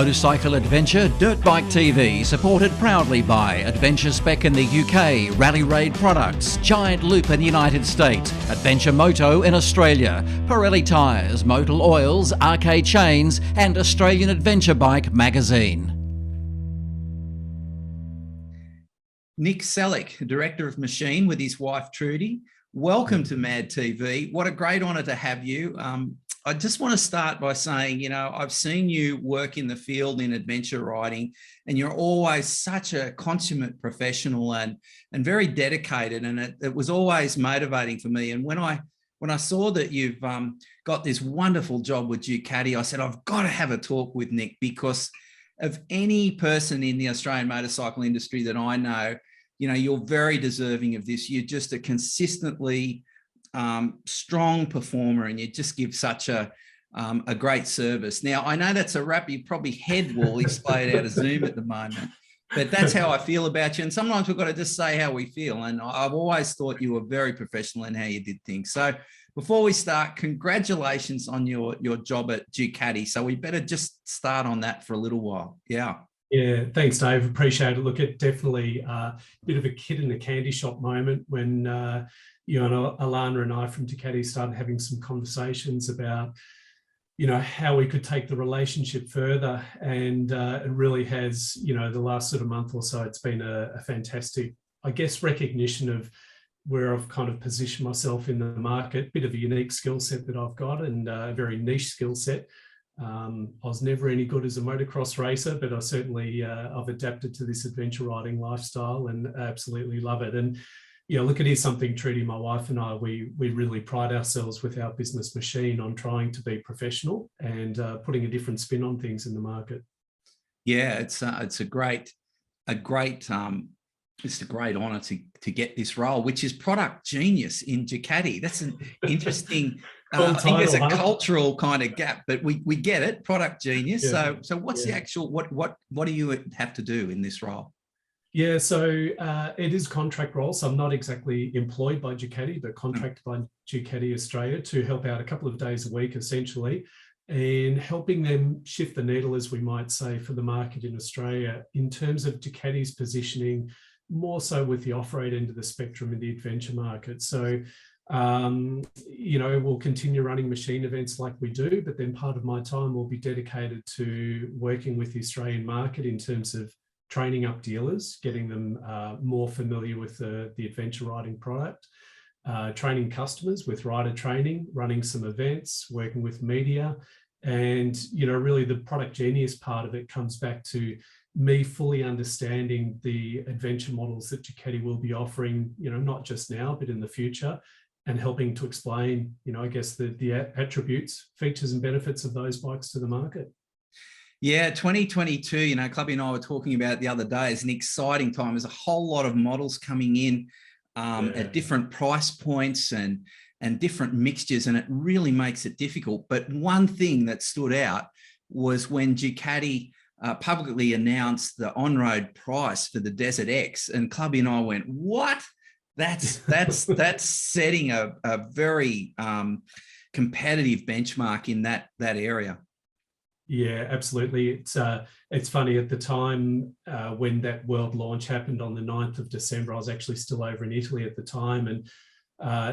motorcycle adventure, Dirt Bike TV, supported proudly by Adventure Spec in the UK, Rally Raid Products, Giant Loop in the United States, Adventure Moto in Australia, Pirelli Tyres, Motul Oils, RK Chains, and Australian Adventure Bike Magazine. Nick Sellick, Director of Machine with his wife Trudy. Welcome to Mad TV. What a great honour to have you. I just want to start by saying, you know, I've seen you work in the field in adventure riding, and you're always such a consummate professional and very dedicated, and it was always motivating for me. And when I saw that you've got this wonderful job with Ducati, I said, I've got to have a talk with Nick, because of any person in the Australian motorcycle industry that I know, you know, you're very deserving of this. You're just a consistently strong performer, and you just give such a great service. Now, I know that's a wrap. You probably head wall displayed out of Zoom at the moment, but that's how I feel about you. And sometimes we've got to just say how we feel. And I've always thought you were very professional in how you did things. So before we start, congratulations on your job at Ducati. So we better just start on that for a little while. Yeah. Yeah, thanks, Dave. Appreciate it. Look, it definitely a bit of a kid in the candy shop moment when you and Alana and I from Ducati started having some conversations about, you know, how we could take the relationship further. And it really has, you know, the last sort of month or so, it's been a fantastic, I guess, recognition of where I've kind of positioned myself in the market. Bit of a unique skill set that I've got, and a very niche skill set. I was never any good as a motocross racer, but I certainly I've adapted to this adventure riding lifestyle and absolutely love it. And you know, look, it is something, Trudy, my wife and I, we really pride ourselves with our business Machine on trying to be professional and putting a different spin on things in the market. Yeah, it's a great it's a great honour to get this role, which is product genius in Ducati. That's an interesting. I think there's a cultural kind of gap, but we get it. Product genius. Yeah. So what's the actual what do you have to do in this role? Yeah, so it is contract role. So I'm not exactly employed by Ducati, but contracted by Ducati Australia to help out a couple of days a week, essentially, and helping them shift the needle, as we might say, for the market in Australia in terms of Ducati's positioning, more so with the off-road end of the spectrum in the adventure market. So, you know, we'll continue running machine events like we do, but then part of my time will be dedicated to working with the Australian market in terms of training up dealers, getting them more familiar with the adventure riding product, training customers with rider training, running some events, working with media. And, you know, really the product genius part of it comes back to me fully understanding the adventure models that Ducati will be offering, you know, not just now, but in the future, and helping to explain, you know, I guess the attributes, features and benefits of those bikes to the market. Yeah, 2022, you know, Clubby and I were talking about it the other day, is an exciting time. There's a whole lot of models coming in at different price points and different mixtures, and it really makes it difficult. But one thing that stood out was when Ducati publicly announced the on-road price for the Desert X, and Clubby and I went, what? That's setting a very competitive benchmark in that area. Yeah, absolutely. It's funny, at the time when that world launch happened on the 9th of December, I was actually still over in Italy at the time, and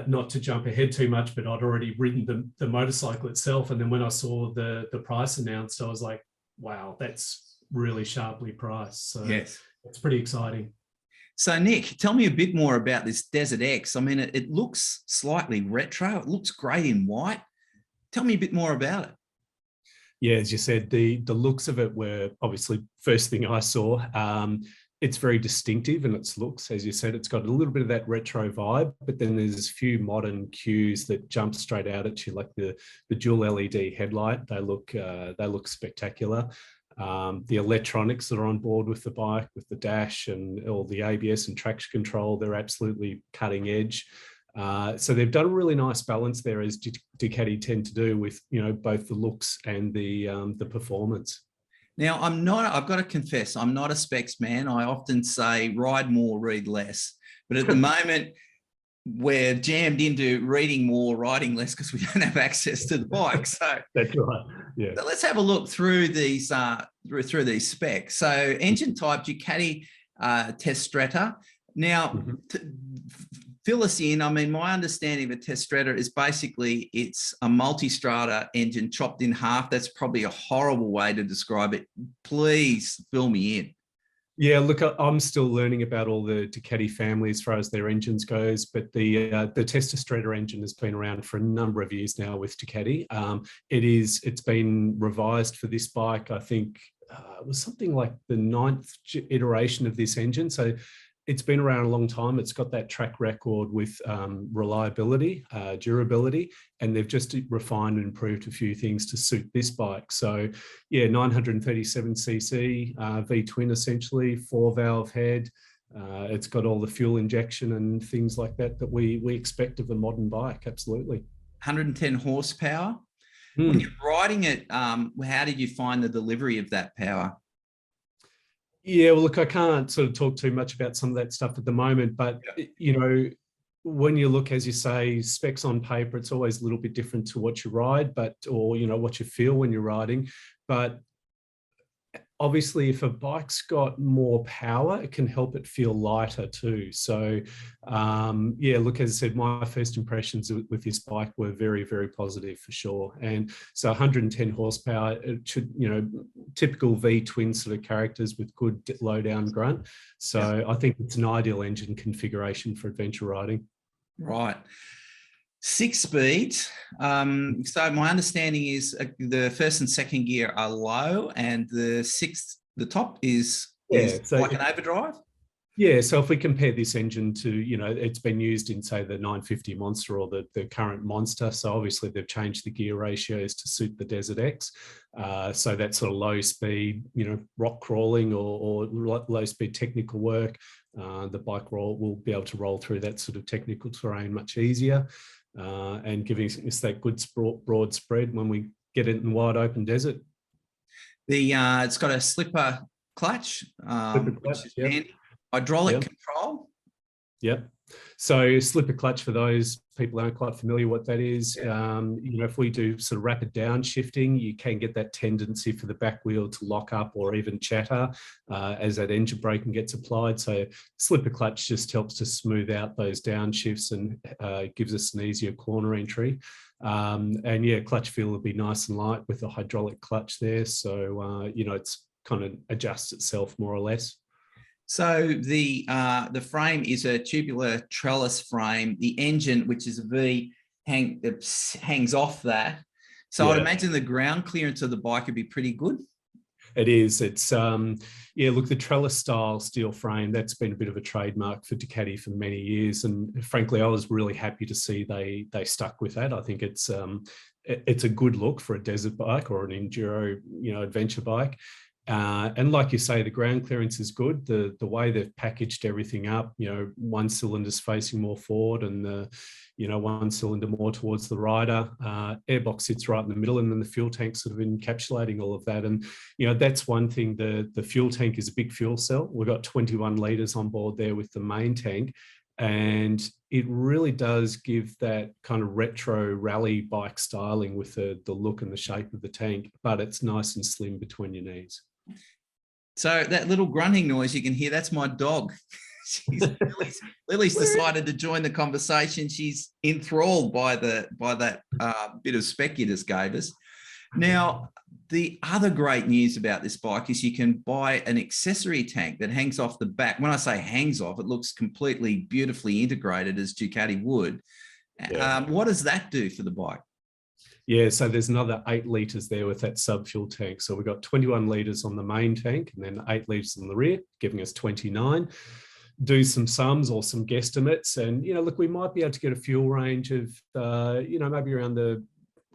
not to jump ahead too much, but I'd already ridden the motorcycle itself. And then when I saw the price announced, I was like, wow, that's really sharply priced. So yes, it's pretty exciting. So Nick, tell me a bit more about this Desert X. I mean, it looks slightly retro. It looks great in white. Tell me a bit more about it. Yeah, as you said, the looks of it were obviously first thing I saw. It's very distinctive in its looks. As you said, it's got a little bit of that retro vibe, but then there's a few modern cues that jump straight out at you, like the dual LED headlight. They look spectacular. The electronics that are on board with the bike, with the dash and all the ABS and traction control, they're absolutely cutting edge. So they've done a really nice balance there, as Ducati tend to do, with, you know, both the looks and the performance. Now, I've got to confess, I'm not a specs man. I often say ride more, read less. But at the moment, we're jammed into reading more, riding less, because we don't have access to the bike. So that's right. Yeah. So let's have a look through these specs. So engine type Ducati Testretta. Now, fill us in. I mean, my understanding of a Testretta is basically it's a multi-strata engine chopped in half. That's probably a horrible way to describe it. Please fill me in. Yeah, look, I'm still learning about all the Ducati family as far as their engines goes, but the Testretta engine has been around for a number of years now with Ducati. It's been revised for this bike. I think it was something like the 9th iteration of this engine. So it's been around a long time. It's got that track record with reliability, durability, and they've just refined and improved a few things to suit this bike. So yeah, 937cc V-twin, essentially, 4-valve head. It's got all the fuel injection and things like that we expect of a modern bike, absolutely. 110 horsepower. When you're riding it, how did you find the delivery of that power? Yeah, well, look, I can't sort of talk too much about some of that stuff at the moment, but, you know, when you look, as you say, specs on paper, it's always a little bit different to what you ride, or, you know, what you feel when you're riding. But obviously, if a bike's got more power, it can help it feel lighter too. So, yeah, look, as I said, my first impressions with this bike were very, very positive for sure. And so 110 horsepower, it should, you know, typical V-twin sort of characters with good low down grunt. So I think it's an ideal engine configuration for adventure riding. Right. 6-speed. So my understanding is the first and second gear are low, and the top is so like an overdrive. Yeah, so if we compare this engine to, you know, it's been used in, say, the 950 Monster or the current Monster. So obviously they've changed the gear ratios to suit the Desert X. So that sort of low speed, you know, rock crawling or low speed technical work, the bike will be able to roll through that sort of technical terrain much easier. And giving us that good broad spread when we get it in wide open desert. It's got a slipper clutch, which is handy. Hydraulic control. Yep. So slipper clutch, for those people who aren't quite familiar what that is, you know, if we do sort of rapid downshifting, you can get that tendency for the back wheel to lock up or even chatter as that engine braking gets applied. So slipper clutch just helps to smooth out those downshifts and gives us an easier corner entry. And yeah, clutch feel will be nice and light with the hydraulic clutch there. So, you know, it's kind of adjusts itself more or less. So the frame is a tubular trellis frame. The engine, which is a V, hangs off that. So I'd imagine the ground clearance of the bike would be pretty good. It is. It's yeah. Look, the trellis style steel frame, that's been a bit of a trademark for Ducati for many years, and frankly, I was really happy to see they stuck with that. I think it's a good look for a desert bike or an enduro, you know, adventure bike. And like you say, the ground clearance is good. The way they've packaged everything up, you know, one cylinder's facing more forward and the, you know, one cylinder more towards the rider. Airbox sits right in the middle, and then the fuel tank sort of encapsulating all of that. And, you know, that's one thing. The fuel tank is a big fuel cell. We've got 21 litres on board there with the main tank. And it really does give that kind of retro rally bike styling with the look and the shape of the tank, but it's nice and slim between your knees. So that little grunting noise you can hear, that's my dog. Lily's decided to join the conversation. She's enthralled by that bit of spec you just gave us. Now, the other great news about this bike is you can buy an accessory tank that hangs off the back. When I say hangs off, it looks completely beautifully integrated as Ducati would. What does that do for the bike? Yeah, so there's another 8 litres there with that sub-fuel tank. So we've got 21 litres on the main tank and then 8 litres on the rear, giving us 29. Do some sums or some guesstimates. And, you know, look, we might be able to get a fuel range of, you know, maybe around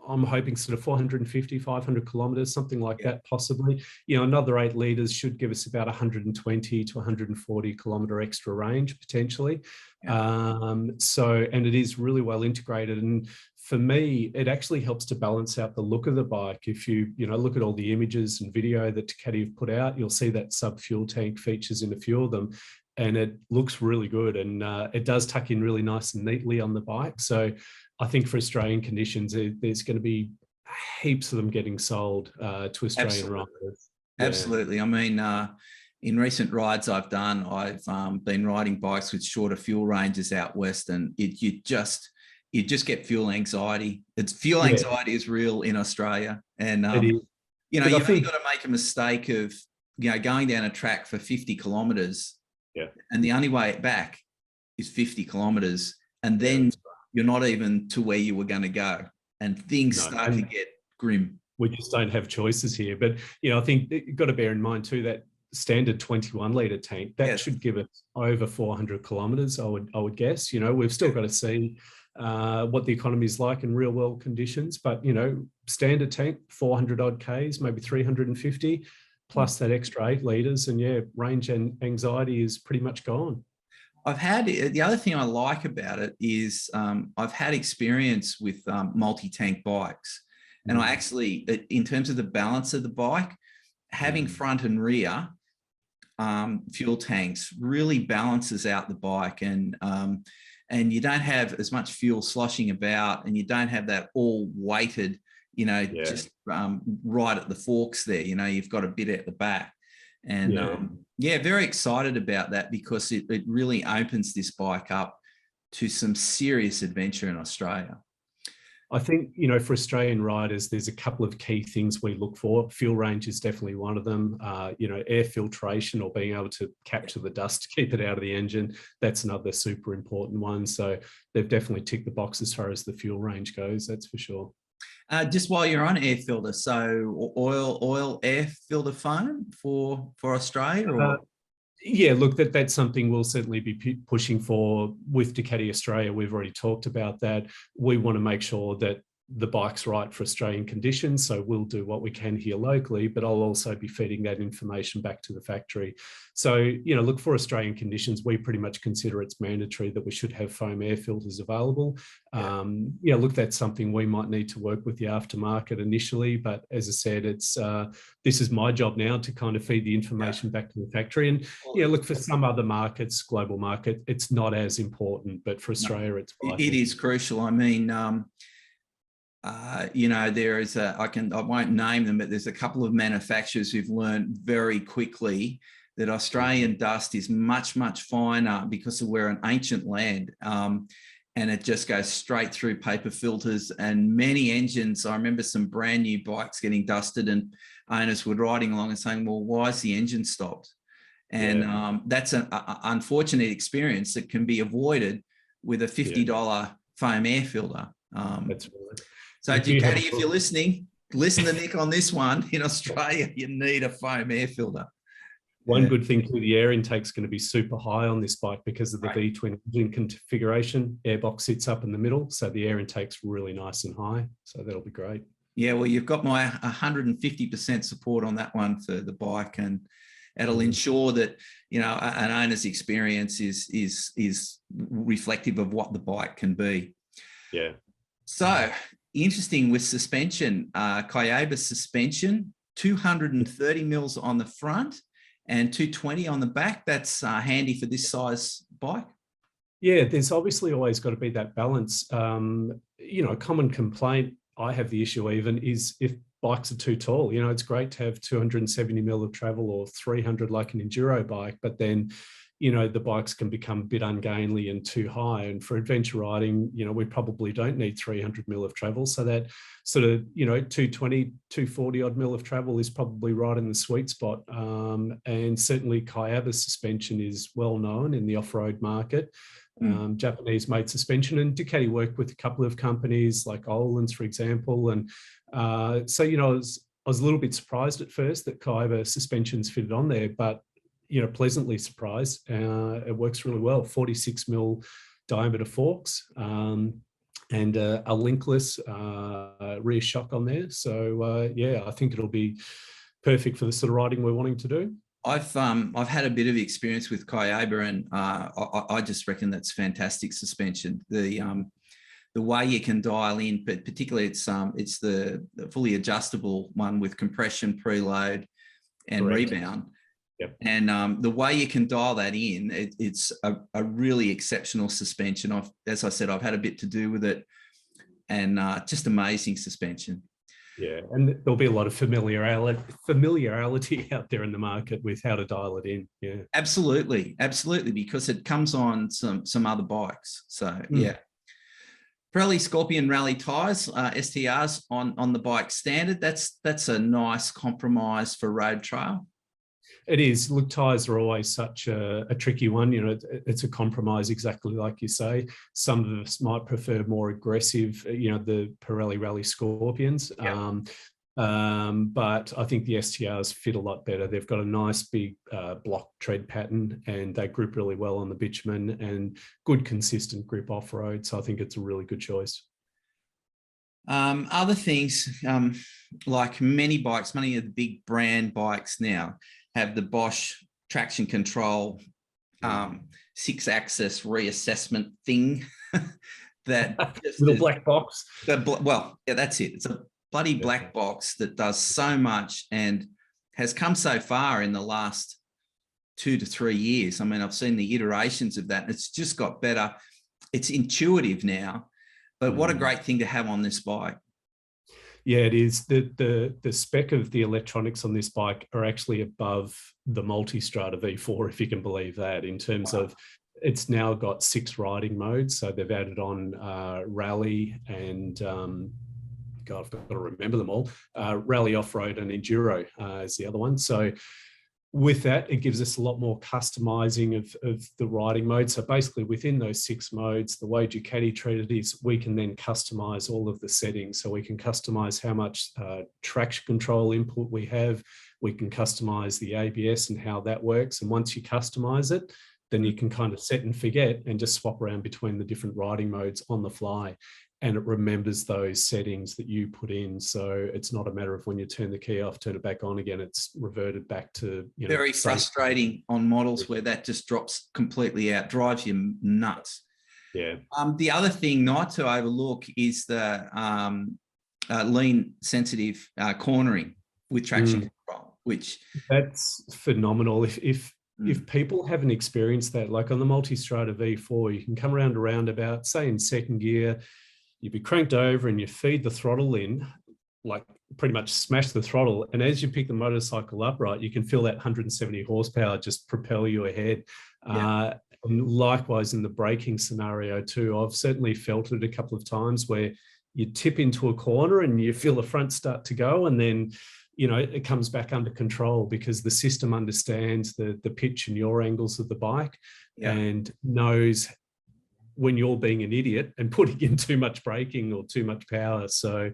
I'm hoping sort of 450, 500 kilometres, something like that, possibly. You know, another 8 litres should give us about 120 to 140 kilometre extra range, potentially. So, and it is really well integrated. And for me, it actually helps to balance out the look of the bike. If you look at all the images and video that Ducati have put out, you'll see that sub-fuel tank features in a few of them, and it looks really good. And it does tuck in really nice and neatly on the bike. So I think for Australian conditions, there's going to be heaps of them getting sold to Australian Absolutely. riders. Absolutely. I mean, in recent rides I've done, I've been riding bikes with shorter fuel ranges out west, and you just get fuel anxiety. Fuel anxiety is real in Australia, and It is. you know, But I you've only think, got to make a mistake of, you know, going down a track for 50 kilometers, yeah, and the only way back is 50 kilometers, and then that's you're not even to where you were going to go, and things right. start to get grim. We just don't have choices here. But, you know, I think you've got to bear in mind too that standard 21 litre tank, that should give us over 400 kilometres, I would guess. You know, we've still got to see what the economy is like in real world conditions, but, you know, standard tank, 400 odd Ks, maybe 350, plus that extra 8 litres, and yeah, range and anxiety is pretty much gone. I've had, the other thing I like about it is I've had experience with multi-tank bikes. And I actually, in terms of the balance of the bike, having front and rear fuel tanks really balances out the bike, and you don't have as much fuel sloshing about, and you don't have that all weighted, you know, just right at the forks there. You know, you've got a bit at the back. And yeah, very excited about that, because it really opens this bike up to some serious adventure in Australia. I think, you know, for Australian riders, there's a couple of key things we look for. Fuel range is definitely one of them. You know, air filtration, or being able to capture the dust to keep it out of the engine, that's another super important one. So they've definitely ticked the box as far as the fuel range goes, that's for sure. Just while you're on air filter, so oil air filter foam for Australia, or? Yeah, look, that's something we'll certainly be pushing for with Ducati Australia. We've already talked about that. We want to make sure that the bike's right for Australian conditions, so we'll do what we can here locally, but I'll also be feeding that information back to the factory. So, you know, look, for Australian conditions, we pretty much consider it's mandatory that we should have foam air filters available. Yeah, look, that's something we might need to work with the aftermarket initially, but as I said, it's this is my job now to kind of feed the information back to the factory. And yeah, look, for some other markets, global market, it's not as important, but for Australia, it's vital. It is crucial. I mean, you know, there is I won't name them, but there's a couple of manufacturers who've learned very quickly that Australian dust is much, much finer because we're an ancient land. And it just goes straight through paper filters, and many engines. I remember some brand new bikes getting dusted, and owners were riding along and saying, well, why is the engine stopped? And that's an unfortunate experience that can be avoided with a $50 foam air filter. That's right. So Ducati, if you're listening, listen to Nick on this one. In Australia, you need a foam air filter. One good thing too, the air intake is going to be super high on this bike because of the V-twin engine configuration. Airbox sits up in the middle, so the air intake's really nice and high. So that'll be great. Yeah, well, you've got my 150% support on that one for the bike, and it'll ensure that, you know, an owner's experience is reflective of what the bike can be. Yeah. So interesting with suspension, Kayaba suspension, 230 mils on the front and 220 on the back. That's handy for this size bike. Yeah, there's obviously always got to be that balance. You know, a common complaint, I have the issue even, is if bikes are too tall. You know, it's great to have 270 mil of travel or 300 like an enduro bike, but then, you know, the bikes can become a bit ungainly and too high. And for adventure riding, you know, we probably don't need 300 mil of travel. So that sort of, you know, 220, 240 odd mil of travel is probably right in the sweet spot. And certainly Kayaba suspension is well known in the off-road market. Japanese made suspension, and Ducati worked with a couple of companies like Öhlins, for example. And so, you know, I was a little bit surprised at first that Kayaba suspensions fitted on there, but you know, pleasantly surprised. It works really well. 46 mil diameter forks, and a linkless rear shock on there. So yeah, I think it'll be perfect for the sort of riding we're wanting to do. I've had a bit of experience with Kayaba, and I just reckon that's fantastic suspension. The way you can dial in, but particularly it's the fully adjustable one with compression, preload, and rebound. Yep. And the way you can dial that in, it's a really exceptional suspension. As I said, I've had a bit to do with it, and just amazing suspension. Yeah, and there'll be a lot of familiarity out there in the market with how to dial it in. Yeah, Absolutely, absolutely, because it comes on some other bikes. So yeah. Pirelli Scorpion Rally tyres, STRs on the bike standard. That's a nice compromise for road trail. It is. Look, tyres are always such a tricky one. You know, it's a compromise, exactly like you say. Some of us might prefer more aggressive, you know, the Pirelli Rally Scorpions. Yep. But I think the STRs fit a lot better. They've got a nice big block tread pattern, and they grip really well on the bitumen and good consistent grip off-road. So I think it's a really good choice. Other things, like many bikes, many of the big brand bikes now have the Bosch traction control 6-axis reassessment thing that little black box. Well, yeah, that's it. It's a bloody black box that does so much and has come so far in the last 2 to 3 years. I mean, I've seen the iterations of that, and it's just got better. It's intuitive now, but what a great thing to have on this bike. Yeah, it is. The spec of the electronics on this bike are actually above the Multistrada V4, if you can believe that, in terms of it's now got 6 riding modes. So they've added on rally and God, I've got to remember them all. Rally, off-road and enduro is the other one. So with that, it gives us a lot more customizing of the riding mode. So basically within those 6 modes, the way Ducati treat it is we can then customize all of the settings. So we can customize how much traction control input we have. We can customize the ABS and how that works. And once you customize it, then you can kind of set and forget and just swap around between the different riding modes on the fly. And it remembers those settings that you put in. So it's not a matter of when you turn the key off, turn it back on again, it's reverted back to, you know. Very frustrating on models where that just drops completely out, drives you nuts. Yeah. The other thing not to overlook is the lean sensitive cornering with traction control, which that's phenomenal. If people haven't experienced that, like on the Multistrada V4, you can come around a roundabout, say in second gear, you'd be cranked over and you feed the throttle in, like pretty much smash the throttle. And as you pick the motorcycle upright, you can feel that 170 horsepower just propel you ahead. Yeah. And likewise in the braking scenario too, I've certainly felt it a couple of times where you tip into a corner and you feel the front start to go, and then, you know, it comes back under control because the system understands the pitch and yaw angles of the bike and knows when you're being an idiot and putting in too much braking or too much power. So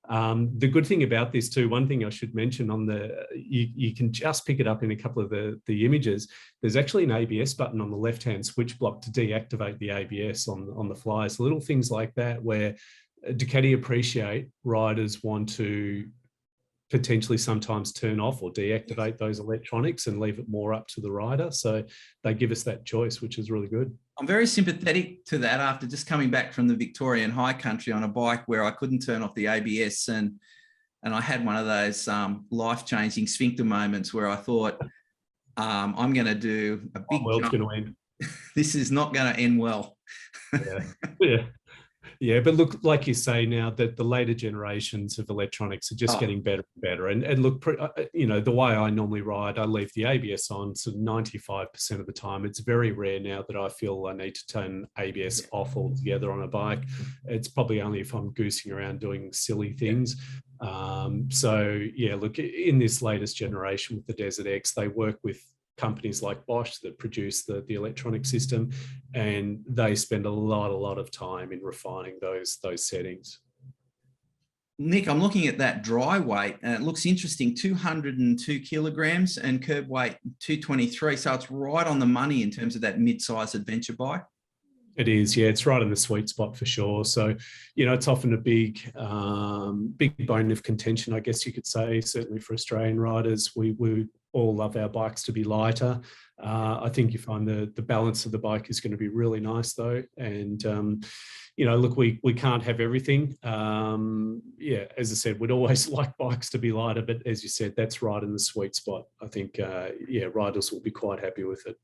the good thing about this too, one thing I should mention on you can just pick it up in a couple of the images. There's actually an ABS button on the left-hand switch block to deactivate the ABS on the fly. So little things like that where Ducati appreciate riders want to potentially sometimes turn off or deactivate those electronics and leave it more up to the rider. So they give us that choice, which is really good. I'm very sympathetic to that after just coming back from the Victorian high country on a bike where I couldn't turn off the ABS, and I had one of those life-changing sphincter moments where I thought, I'm going to do a big world's jump. Going to end. This is not going to end well. Yeah, but look, like you say now, that the later generations of electronics are just getting better and better. And look, you know, the way I normally ride, I leave the ABS on so 95% of the time. It's very rare now that I feel I need to turn ABS off altogether on a bike. It's probably only if I'm goosing around doing silly things. So yeah, look, in this latest generation with the Desert X, they work with companies like Bosch that produce the electronic system, and they spend a lot of time in refining those settings. Nick, I'm looking at that dry weight and it looks interesting, 202 kilograms and curb weight 223. So it's right on the money in terms of that mid-size adventure bike. It is, yeah, it's right in the sweet spot for sure. So, you know, it's often a big bone of contention, I guess you could say, certainly for Australian riders. We all love our bikes to be lighter. I think you find the balance of the bike is going to be really nice though. And, you know, look, we can't have everything. Yeah, as I said, we'd always like bikes to be lighter, but as you said, that's right in the sweet spot. I think, yeah, riders will be quite happy with it.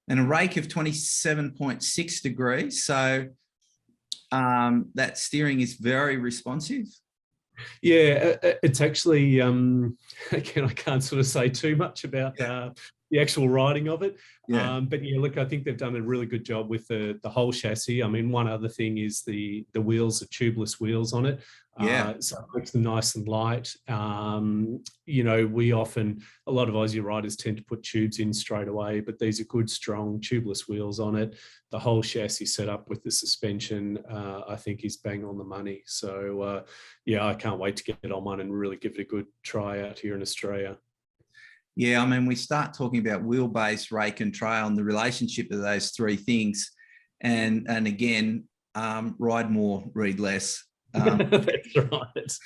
And a rake of 27.6 degrees. So that steering is very responsive. Yeah, it's actually, again, I can't sort of say too much about the actual riding of it. Yeah. But yeah, look, I think they've done a really good job with the whole chassis. I mean, one other thing is the wheels, the tubeless wheels on it. Yeah. So it makes them nice and light. You know, a lot of Aussie riders tend to put tubes in straight away, but these are good, strong tubeless wheels on it. The whole chassis set up with the suspension, I think is bang on the money. So yeah, I can't wait to get on one and really give it a good try out here in Australia. Yeah, I mean, we start talking about wheelbase, rake and trail and the relationship of those three things. And again, ride more, read less. That's right.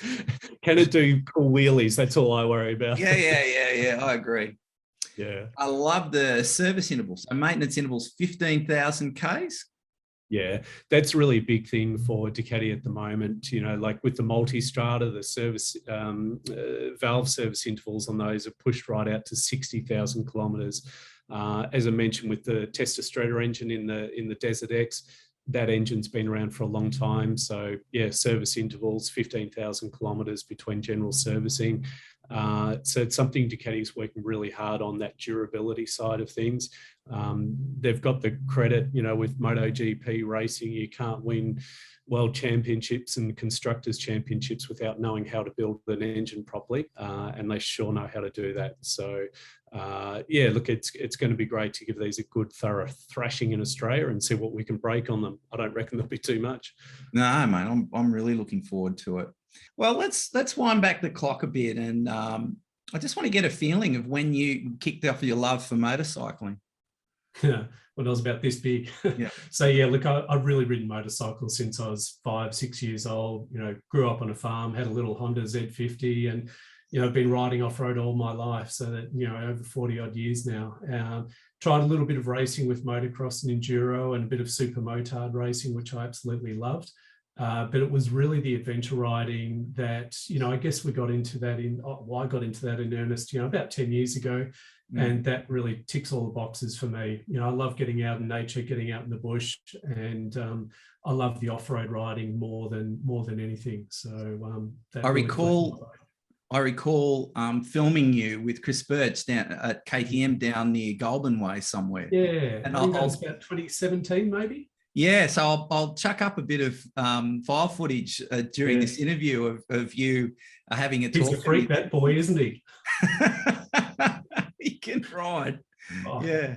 Can it do cool wheelies? That's all I worry about. Yeah. I agree. Yeah. I love the service intervals. So maintenance intervals, 15,000 Ks. Yeah, that's really a big thing for Ducati at the moment. You know, like with the multi-strata, the service valve service intervals on those are pushed right out to 60,000 kilometres. As I mentioned, with the Testastretta engine in the Desert X, that engine's been around for a long time. So yeah, service intervals, 15,000 kilometres between general servicing. So it's something Ducati's working really hard on, that durability side of things. They've got the credit, you know, with MotoGP racing, you can't win world championships and constructors championships without knowing how to build an engine properly. And they sure know how to do that. So yeah, look, it's going to be great to give these a good thorough thrashing in Australia and see what we can break on them. I don't reckon there'll be too much. No, mate, I'm really looking forward to it. Well, let's wind back the clock a bit. And I just want to get a feeling of when you kicked off your love for motorcycling. Yeah, when I was about this big. Yeah. So yeah, look, I've really ridden motorcycles since I was 5-6 years old. You know, grew up on a farm, had a little Honda Z50, and you know, I've been riding off-road all my life. So that, you know, over 40 odd years now. Tried a little bit of racing with motocross and enduro and a bit of super motard racing, which I absolutely loved. But it was really the adventure riding that, you know, I guess I got into that in earnest, you know, about 10 years ago. And that really ticks all the boxes for me. You know, I love getting out in nature, getting out in the bush, and I love the off-road riding more than anything. So I recall filming you with Chris Birch down at KTM down near Goulburn Way somewhere. Yeah, and I think that was about 2017 maybe. Yeah, so I'll chuck up a bit of file footage during this interview of you having a talk. He's a freak, that boy, isn't he? He can ride. Oh, yeah.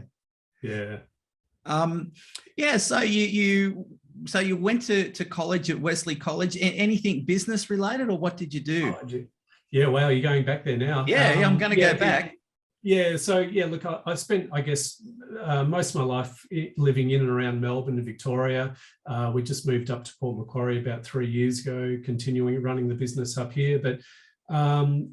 Yeah. So you went to college at Wesley College. Anything business related, or what did you do? Oh, yeah, wow, you're going back there now. Yeah, I'm going to go back. Yeah, so yeah, look, I spent, I guess, most of my life living in and around Melbourne and Victoria. We just moved up to Port Macquarie about 3 years ago, continuing running the business up here. But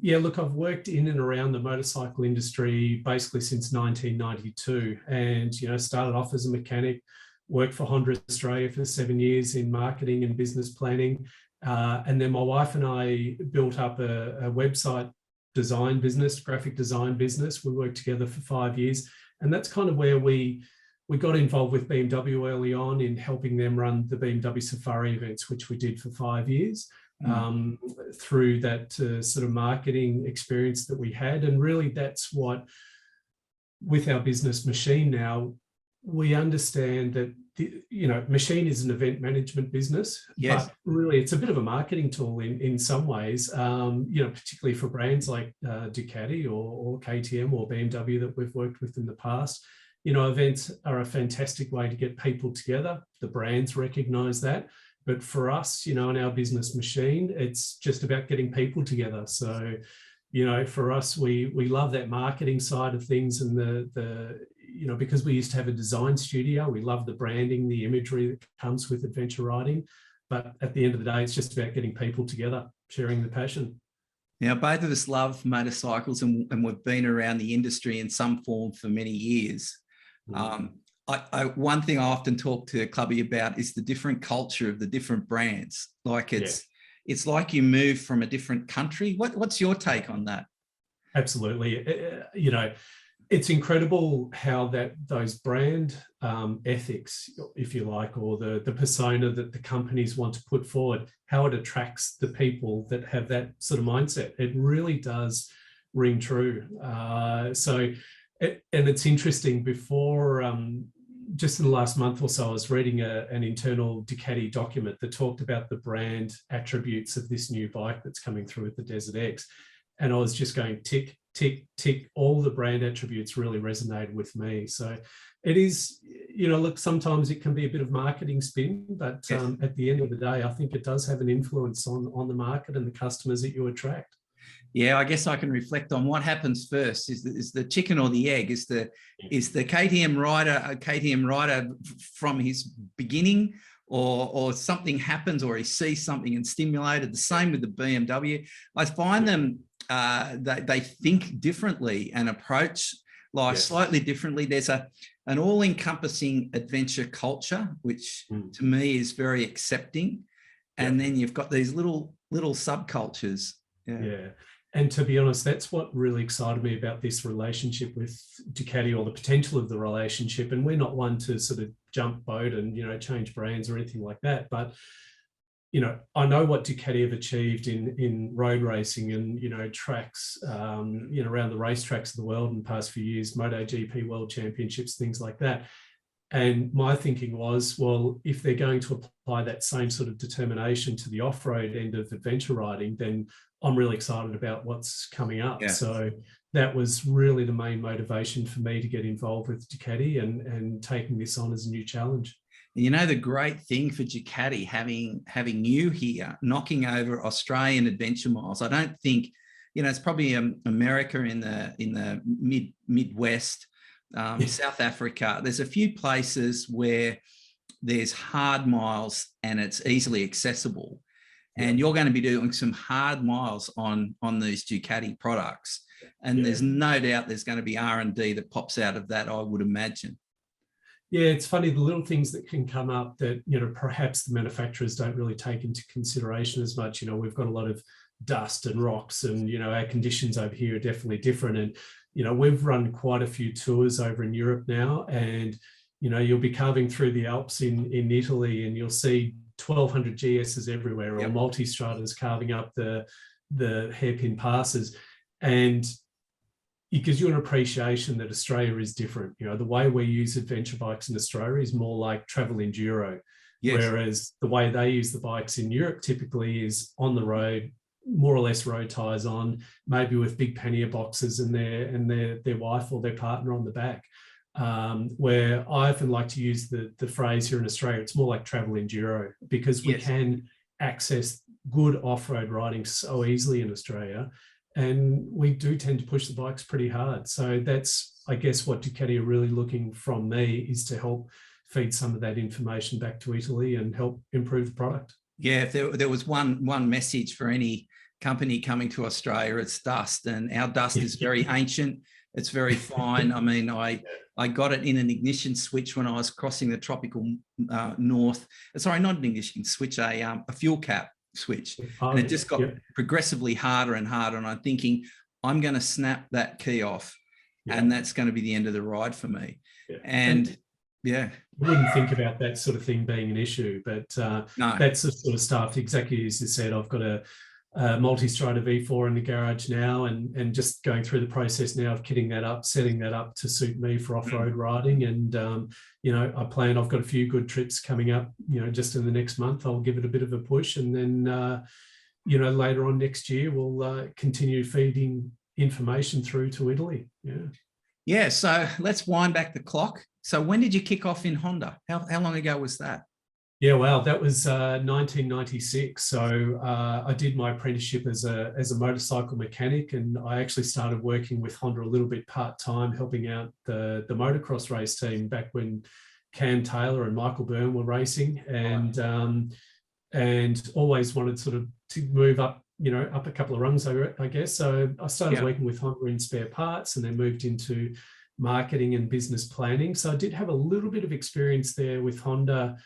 yeah, look, I've worked in and around the motorcycle industry basically since 1992, and you know, started off as a mechanic, worked for Honda Australia for 7 years in marketing and business planning, and then my wife and I built up a website design business, graphic design business. We worked together for 5 years, and that's kind of where we got involved with BMW early on in helping them run the BMW Safari events, which we did for 5 years. Through that sort of marketing experience that we had. And really that's what, with our business Machine now, we understand that, you know, Machine is an event management business, yes, but really it's a bit of a marketing tool in some ways, you know, particularly for brands like Ducati or KTM or BMW that we've worked with in the past. You know, events are a fantastic way to get people together. The brands recognize that. But for us, you know, in our business Machine, it's just about getting people together. So, you know, for us, we love that marketing side of things, and the you know, because we used to have a design studio, we love the branding, the imagery that comes with adventure riding. But at the end of the day, it's just about getting people together, sharing the passion. Now, both of us love motorcycles, and we've been around the industry in some form for many years. One thing I often talk to Clubby about is the different culture of the different brands. Like it's like you move from a different country. What's your take on that? Absolutely. You know, It's incredible how those brand ethics, if you like, or the persona that the companies want to put forward, how it attracts the people that have that sort of mindset. It really does ring true. And it's interesting. Before, just in the last month or so, I was reading an internal Ducati document that talked about the brand attributes of this new bike that's coming through with the Desert X. And I was just going tick, tick, tick. All the brand attributes really resonated with me. So it is, look, sometimes it can be a bit of marketing spin, but Yes. At the end of the day, I think it does have an influence on the market and the customers that you attract. Yeah, I guess I can reflect on what happens first. Is the chicken or the egg? Is the KTM rider a KTM rider from his beginning, or something happens, or he sees something and stimulated? The same with the BMW. I find them they think differently and approach life slightly differently. There's an all-encompassing adventure culture, which to me is very accepting, and then you've got these little subcultures. Yeah. And to be honest, that's what really excited me about this relationship with Ducati, or the potential of the relationship. And we're not one to sort of jump boat and, change brands or anything like that. But, I know what Ducati have achieved in road racing and, tracks, around the racetracks of the world in the past few years, MotoGP World Championships, things like that. And my thinking was, well, if they're going to apply that same sort of determination to the off-road end of adventure riding, then I'm really excited about what's coming up. Yeah. So that was really the main motivation for me to get involved with Ducati and taking this on as a new challenge. The great thing for Ducati having you here, knocking over Australian adventure miles. I don't think, it's probably America in the Midwest, South Africa. There's a few places where there's hard miles and it's easily accessible. And you're going to be doing some hard miles on these Ducati products. And there's no doubt there's going to be R&D that pops out of that, I would imagine. Yeah, it's funny, the little things that can come up that, perhaps the manufacturers don't really take into consideration as much. We've got a lot of dust and rocks, and, our conditions over here are definitely different. And, we've run quite a few tours over in Europe now, and, you'll be carving through the Alps in Italy, and you'll see 1200 GSs everywhere, or multi-stratas carving up the hairpin passes. And it gives you an appreciation that Australia is different. The way we use adventure bikes in Australia is more like travel enduro, whereas the way they use the bikes in Europe typically is on the road, more or less road tires on, maybe with big pannier boxes and their wife or their partner on the back. Where I often like to use the phrase here in Australia, it's more like travel enduro, because we can access good off-road riding so easily in Australia, and we do tend to push the bikes pretty hard. So that's, I guess, what Ducati are really looking from me, is to help feed some of that information back to Italy and help improve the product. Yeah, if there was one message for any company coming to Australia, it's dust, and our dust is very ancient. It's very fine. I mean, I got it in an ignition switch when I was crossing the tropical north. Sorry, not an ignition switch, a fuel cap switch. And it just got progressively harder and harder. And I'm thinking, I'm going to snap that key off, and that's going to be the end of the ride for me. And I wouldn't think about that sort of thing being an issue, but no. That's the sort of stuff, exactly as you said. I've got a multi-strata V4 in the garage now, and just going through the process now of kitting that up, setting that up to suit me for off-road riding. And I've got a few good trips coming up, just in the next month. I'll give it a bit of a push, and then later on next year we'll continue feeding information through to Italy. So let's wind back the clock. So when did you kick off in Honda? How long ago was that? Yeah, well, that was 1996. So I did my apprenticeship as a motorcycle mechanic, and I actually started working with Honda a little bit part-time, helping out the motocross race team back when Cam Taylor and Michael Byrne were racing, and always wanted sort of to move up, up a couple of rungs, I guess. So I started working with Honda in spare parts, and then moved into marketing and business planning. So I did have a little bit of experience there with Honda,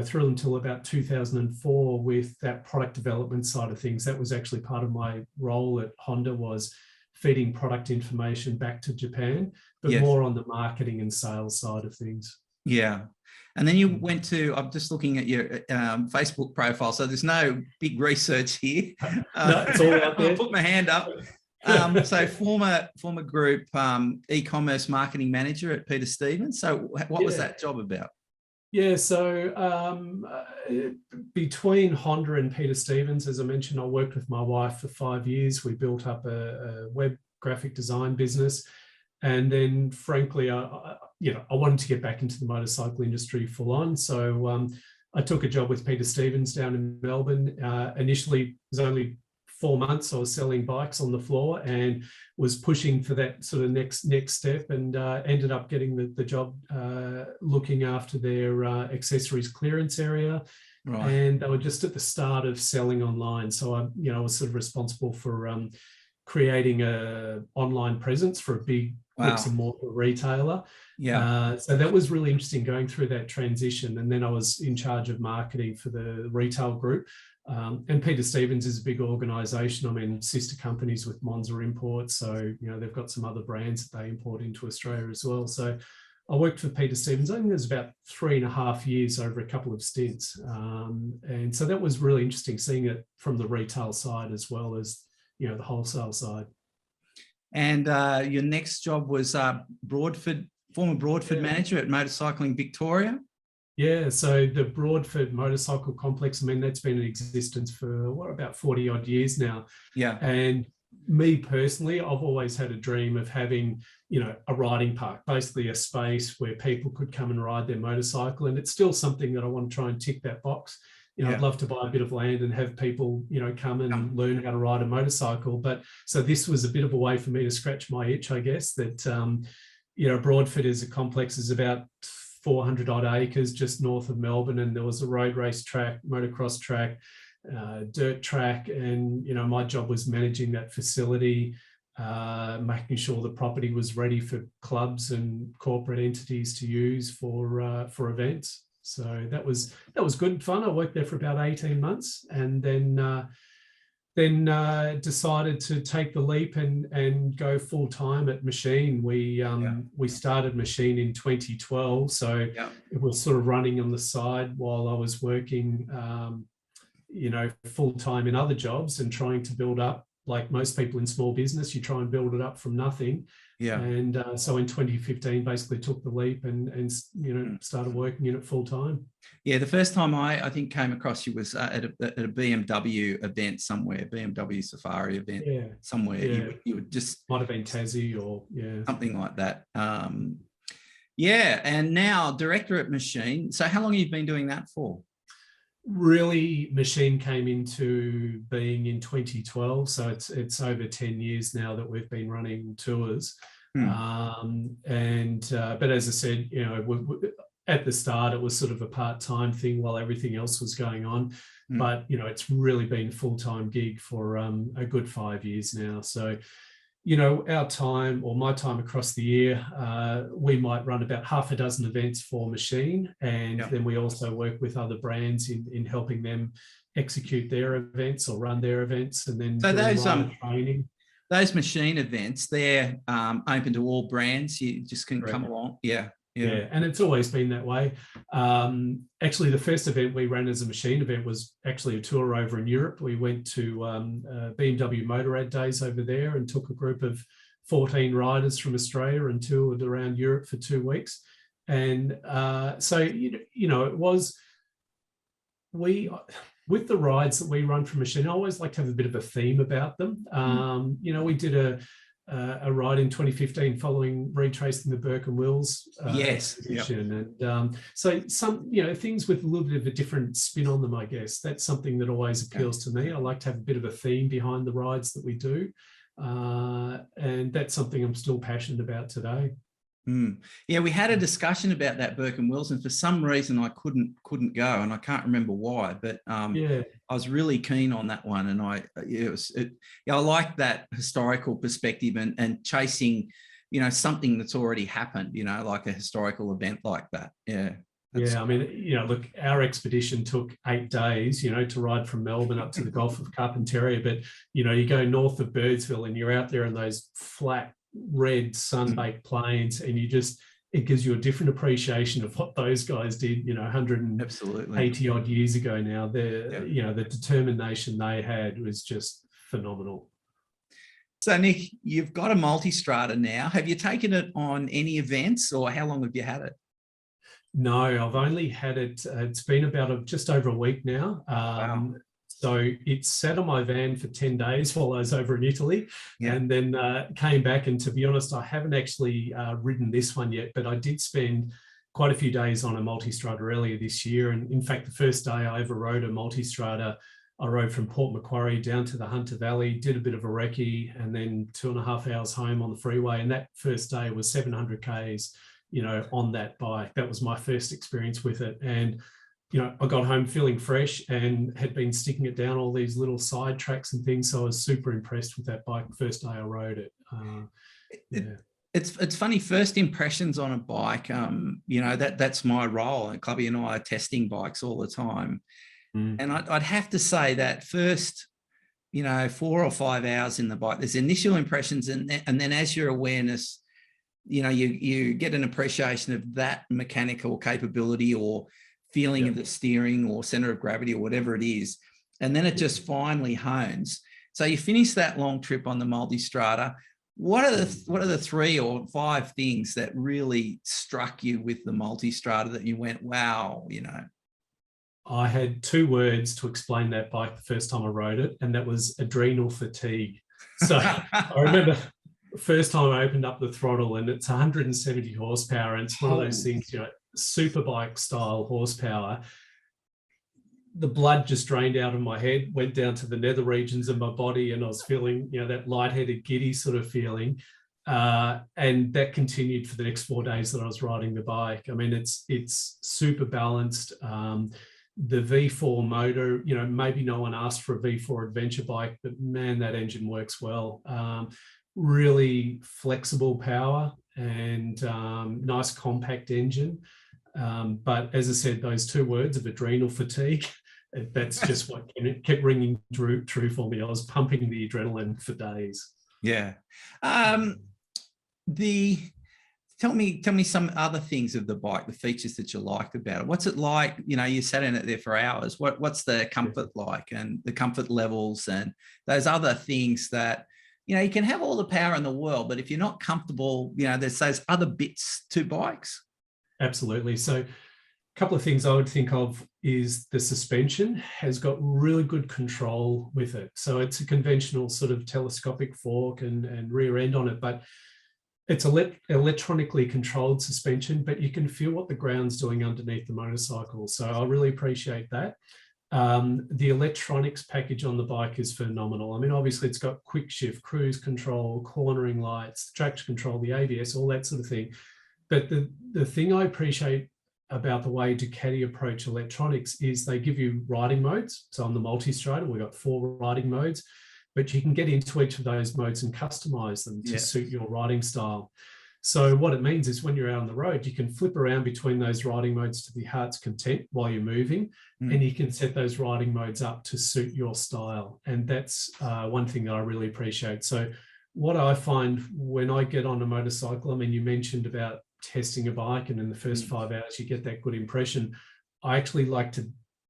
through until about 2004 with that product development side of things. That was actually part of my role at Honda, was feeding product information back to Japan, but Yes. more on the marketing and sales side of things. Yeah. And then you went to, I'm just looking at your Facebook profile, so there's no big research here. No, it's all out there. I'll put my hand up. So former group e-commerce marketing manager at Peter Stevens. So what was that job about? Yeah, so between Honda and Peter Stevens, as I mentioned, I worked with my wife for 5 years. We built up a web graphic design business. And then, frankly, I wanted to get back into the motorcycle industry full on. So I took a job with Peter Stevens down in Melbourne. Initially, it was only 4 months. I was selling bikes on the floor and was pushing for that sort of next step, and ended up getting the job looking after their accessories clearance area. Right. And they were just at the start of selling online. So I was sort of responsible for creating a online presence for a big bricks and mortar retailer. Yeah. So that was really interesting going through that transition. And then I was in charge of marketing for the retail group. And Peter Stevens is a big organisation. I mean, sister companies with Monza Imports. So, they've got some other brands that they import into Australia as well. So I worked for Peter Stevens. I think it was about 3.5 years over a couple of stints. And so that was really interesting, seeing it from the retail side as well as, the wholesale side. And your next job was former Broadford manager at Motorcycling Victoria. Yeah, so the Broadford Motorcycle Complex, I mean, that's been in existence for about 40 odd years now. Yeah. And me personally, I've always had a dream of having, a riding park, basically a space where people could come and ride their motorcycle. And it's still something that I want to try and tick that box. I'd love to buy a bit of land and have people, come and learn how to ride a motorcycle. But so this was a bit of a way for me to scratch my itch, I guess, that, Broadford is a complex, is about 400 odd acres just north of Melbourne. And there was a road race track, motocross track, dirt track. And, my job was managing that facility, making sure the property was ready for clubs and corporate entities to use for events. So that was good fun. I worked there for about 18 months, and then decided to take the leap and go full time at Machine. We started Machine in 2012, so it was sort of running on the side while I was working, full time in other jobs and trying to build up. Like most people in small business, you try and build it up from nothing. Yeah. And so in 2015, basically took the leap and started working in it full time. Yeah, the first time I think came across you was at a BMW event somewhere, BMW Safari event somewhere. Yeah. You would just might have been Tassie or something like that. And now director at Machine. So how long have you been doing that for? Really, Machine came into being in 2012, so it's over 10 years now that we've been running tours. But as I said, at the start it was sort of a part-time thing while everything else was going on. But it's really been a full-time gig for a good 5 years now. So our time, or my time across the year, we might run about half a dozen events for Machine. And then we also work with other brands in helping them execute their events or run their events. And then so those training. Those Machine events, they're open to all brands. You just can come along. Yeah, and it's always been that way. Actually, the first event we ran as a Machine event was actually a tour over in Europe. We went to BMW Motorrad Days over there and took a group of 14 riders from Australia and toured around Europe for 2 weeks. And so, it was, with the rides that we run from Machine, I always like to have a bit of a theme about them. We did a ride in 2015 following retracing the Burke and Wills exhibition. And so some, things with a little bit of a different spin on them, I guess. That's something that always appeals to me. I like to have a bit of a theme behind the rides that we do. And that's something I'm still passionate about today. Yeah, we had a discussion about that Burke and Wills, and for some reason I couldn't go, and I can't remember why. But I was really keen on that one, and I like that historical perspective and chasing, something that's already happened, like a historical event like that. Yeah. Yeah, I mean, look, our expedition took 8 days, to ride from Melbourne up to the Gulf of Carpentaria. But, you go north of Birdsville and you're out there in those flat, red, sun-baked plains, and it gives you a different appreciation of what those guys did, 180 odd years ago now. The determination they had was just phenomenal. So, Nick, you've got a multi-strata now. Have you taken it on any events, or how long have you had it? No, I've only had it, it's been about just over a week now. Wow. So it sat on my van for 10 days while I was over in Italy, and then came back. And to be honest, I haven't actually ridden this one yet, but I did spend quite a few days on a multi-strata earlier this year. And in fact, the first day I ever rode a multi-strata, I rode from Port Macquarie down to the Hunter Valley, did a bit of a recce, and then 2.5 hours home on the freeway. And that first day was 700 Ks, on that bike. That was my first experience with it. And, I got home feeling fresh and had been sticking it down all these little side tracks and things. So I was super impressed with that bike the first day I rode it. It's funny, first impressions on a bike, that's my role. And Clubby and I are testing bikes all the time. And I'd have to say that first, 4 or 5 hours in the bike, there's initial impressions. And then as your awareness, you get an appreciation of that mechanical capability or feeling of the steering or center of gravity or whatever it is. And then it just finally hones. So you finish that long trip on the multi-strata. What are the 3 or 5 things that really struck you with the multi-strata that you went, wow, I had 2 words to explain that bike the first time I rode it, and that was adrenal fatigue. So I remember the first time I opened up the throttle, and it's 170 horsepower, and it's one of those things, super bike style horsepower. The blood just drained out of my head, went down to the nether regions of my body, and I was feeling, that lightheaded, giddy sort of feeling. And that continued for the next 4 days that I was riding the bike. I mean, it's super balanced. The V4 motor, maybe no one asked for a V4 adventure bike, but man, that engine works well. Really flexible power and nice compact engine. But as I said, those 2 words of adrenal fatigue, that's just what kept ringing true for me. I was pumping the adrenaline for days. Yeah. Tell me some other things of the bike, the features that you liked about it. What's it like? You sat in it there for hours. What's the comfort like, and the comfort levels and those other things that, you can have all the power in the world, but if you're not comfortable, there's those other bits to bikes. Absolutely. So a couple of things I would think of is the suspension has got really good control with it. So it's a conventional sort of telescopic fork and rear end on it, but it's electronically controlled suspension, but you can feel what the ground's doing underneath the motorcycle. So I really appreciate that. The electronics package on the bike is phenomenal. I mean, obviously it's got quick shift, cruise control, cornering lights, traction control, the ABS, all that sort of thing. But the thing I appreciate about the way Ducati approach electronics is they give you riding modes. So on the multi-strata, we've got 4 riding modes, but you can get into each of those modes and customize them to suit your riding style. So what it means is when you're out on the road, you can flip around between those riding modes to the heart's content while you're moving, and you can set those riding modes up to suit your style. And that's one thing that I really appreciate. So what I find when I get on a motorcycle, I mean, you mentioned about testing a bike, and in the first 5 hours, you get that good impression. I actually like to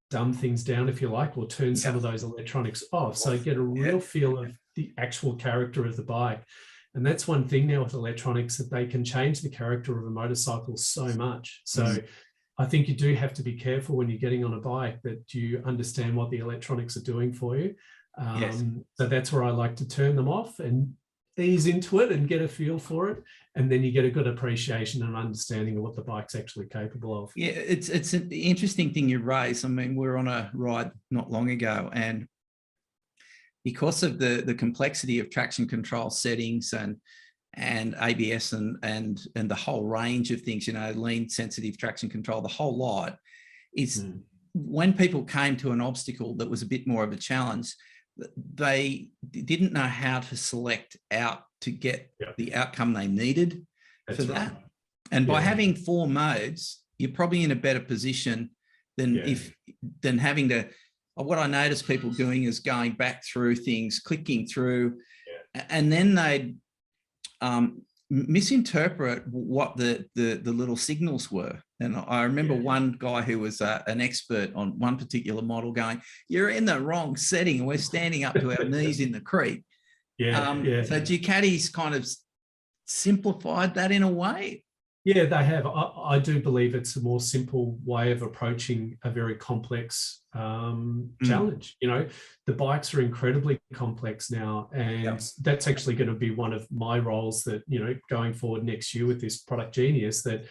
dumb things down, if you like, or turn some of those electronics off. So you get a real feel of the actual character of the bike. And that's one thing now with electronics, that they can change the character of a motorcycle so much. So I think you do have to be careful when you're getting on a bike that you understand what the electronics are doing for you. So that's where I like to turn them off and ease into it and get a feel for it. And then you get a good appreciation and understanding of what the bike's actually capable of. Yeah, it's an interesting thing you raise. I mean, we were on a ride not long ago, and because of the complexity of traction control settings and ABS and the whole range of things, lean sensitive traction control, the whole lot, is when people came to an obstacle that was a bit more of a challenge, they didn't know how to select out to get the outcome they needed for that. And by having 4 modes, you're probably in a better position than than having to. What I notice people doing is going back through things, clicking through, and then they misinterpret what the little signals were. And I remember one guy who was an expert on one particular model going, "You're in the wrong setting. We're standing up to our knees in the creek." So Ducati's kind of simplified that in a way. Yeah, they have. I do believe it's a more simple way of approaching a very complex challenge. You know, the bikes are incredibly complex now, and that's actually going to be one of my roles that, you know, going forward next year with this Product Genius, that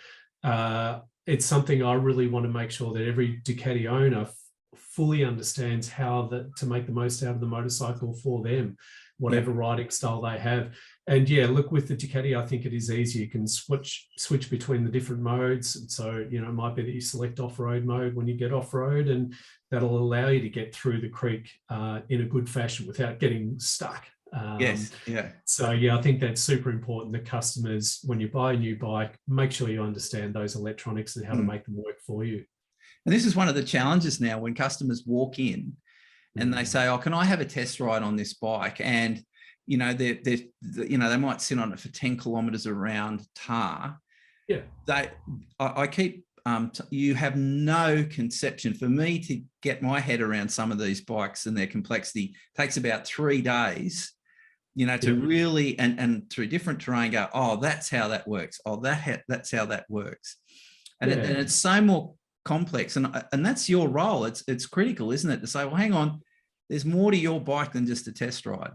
it's something I really want to make sure that every Ducati owner fully understands how to make the most out of the motorcycle for them, whatever riding style they have. And yeah, look, with the Ducati, I think it is easy. You can switch between the different modes. And so, you know, it might be that you select off-road mode when you get off-road, and that'll allow you to get through the creek in a good fashion without getting stuck. So yeah, I think that's super important that customers, when you buy a new bike, make sure you understand those electronics and how to make them work for you. And this is one of the challenges now when customers walk in and they say, "Oh, can I have a test ride on this bike?" And you know, they might sit on it for 10 kilometers around tar. I keep, you have no conception. For me to get my head around some of these bikes and their complexity takes about 3 days, you know, to really, and through different terrain go, "Oh, that's how that works. Oh, that's how that works." And it's so more complex. And that's your role. It's critical, isn't it? To say, well, hang on, there's more to your bike than just a test ride.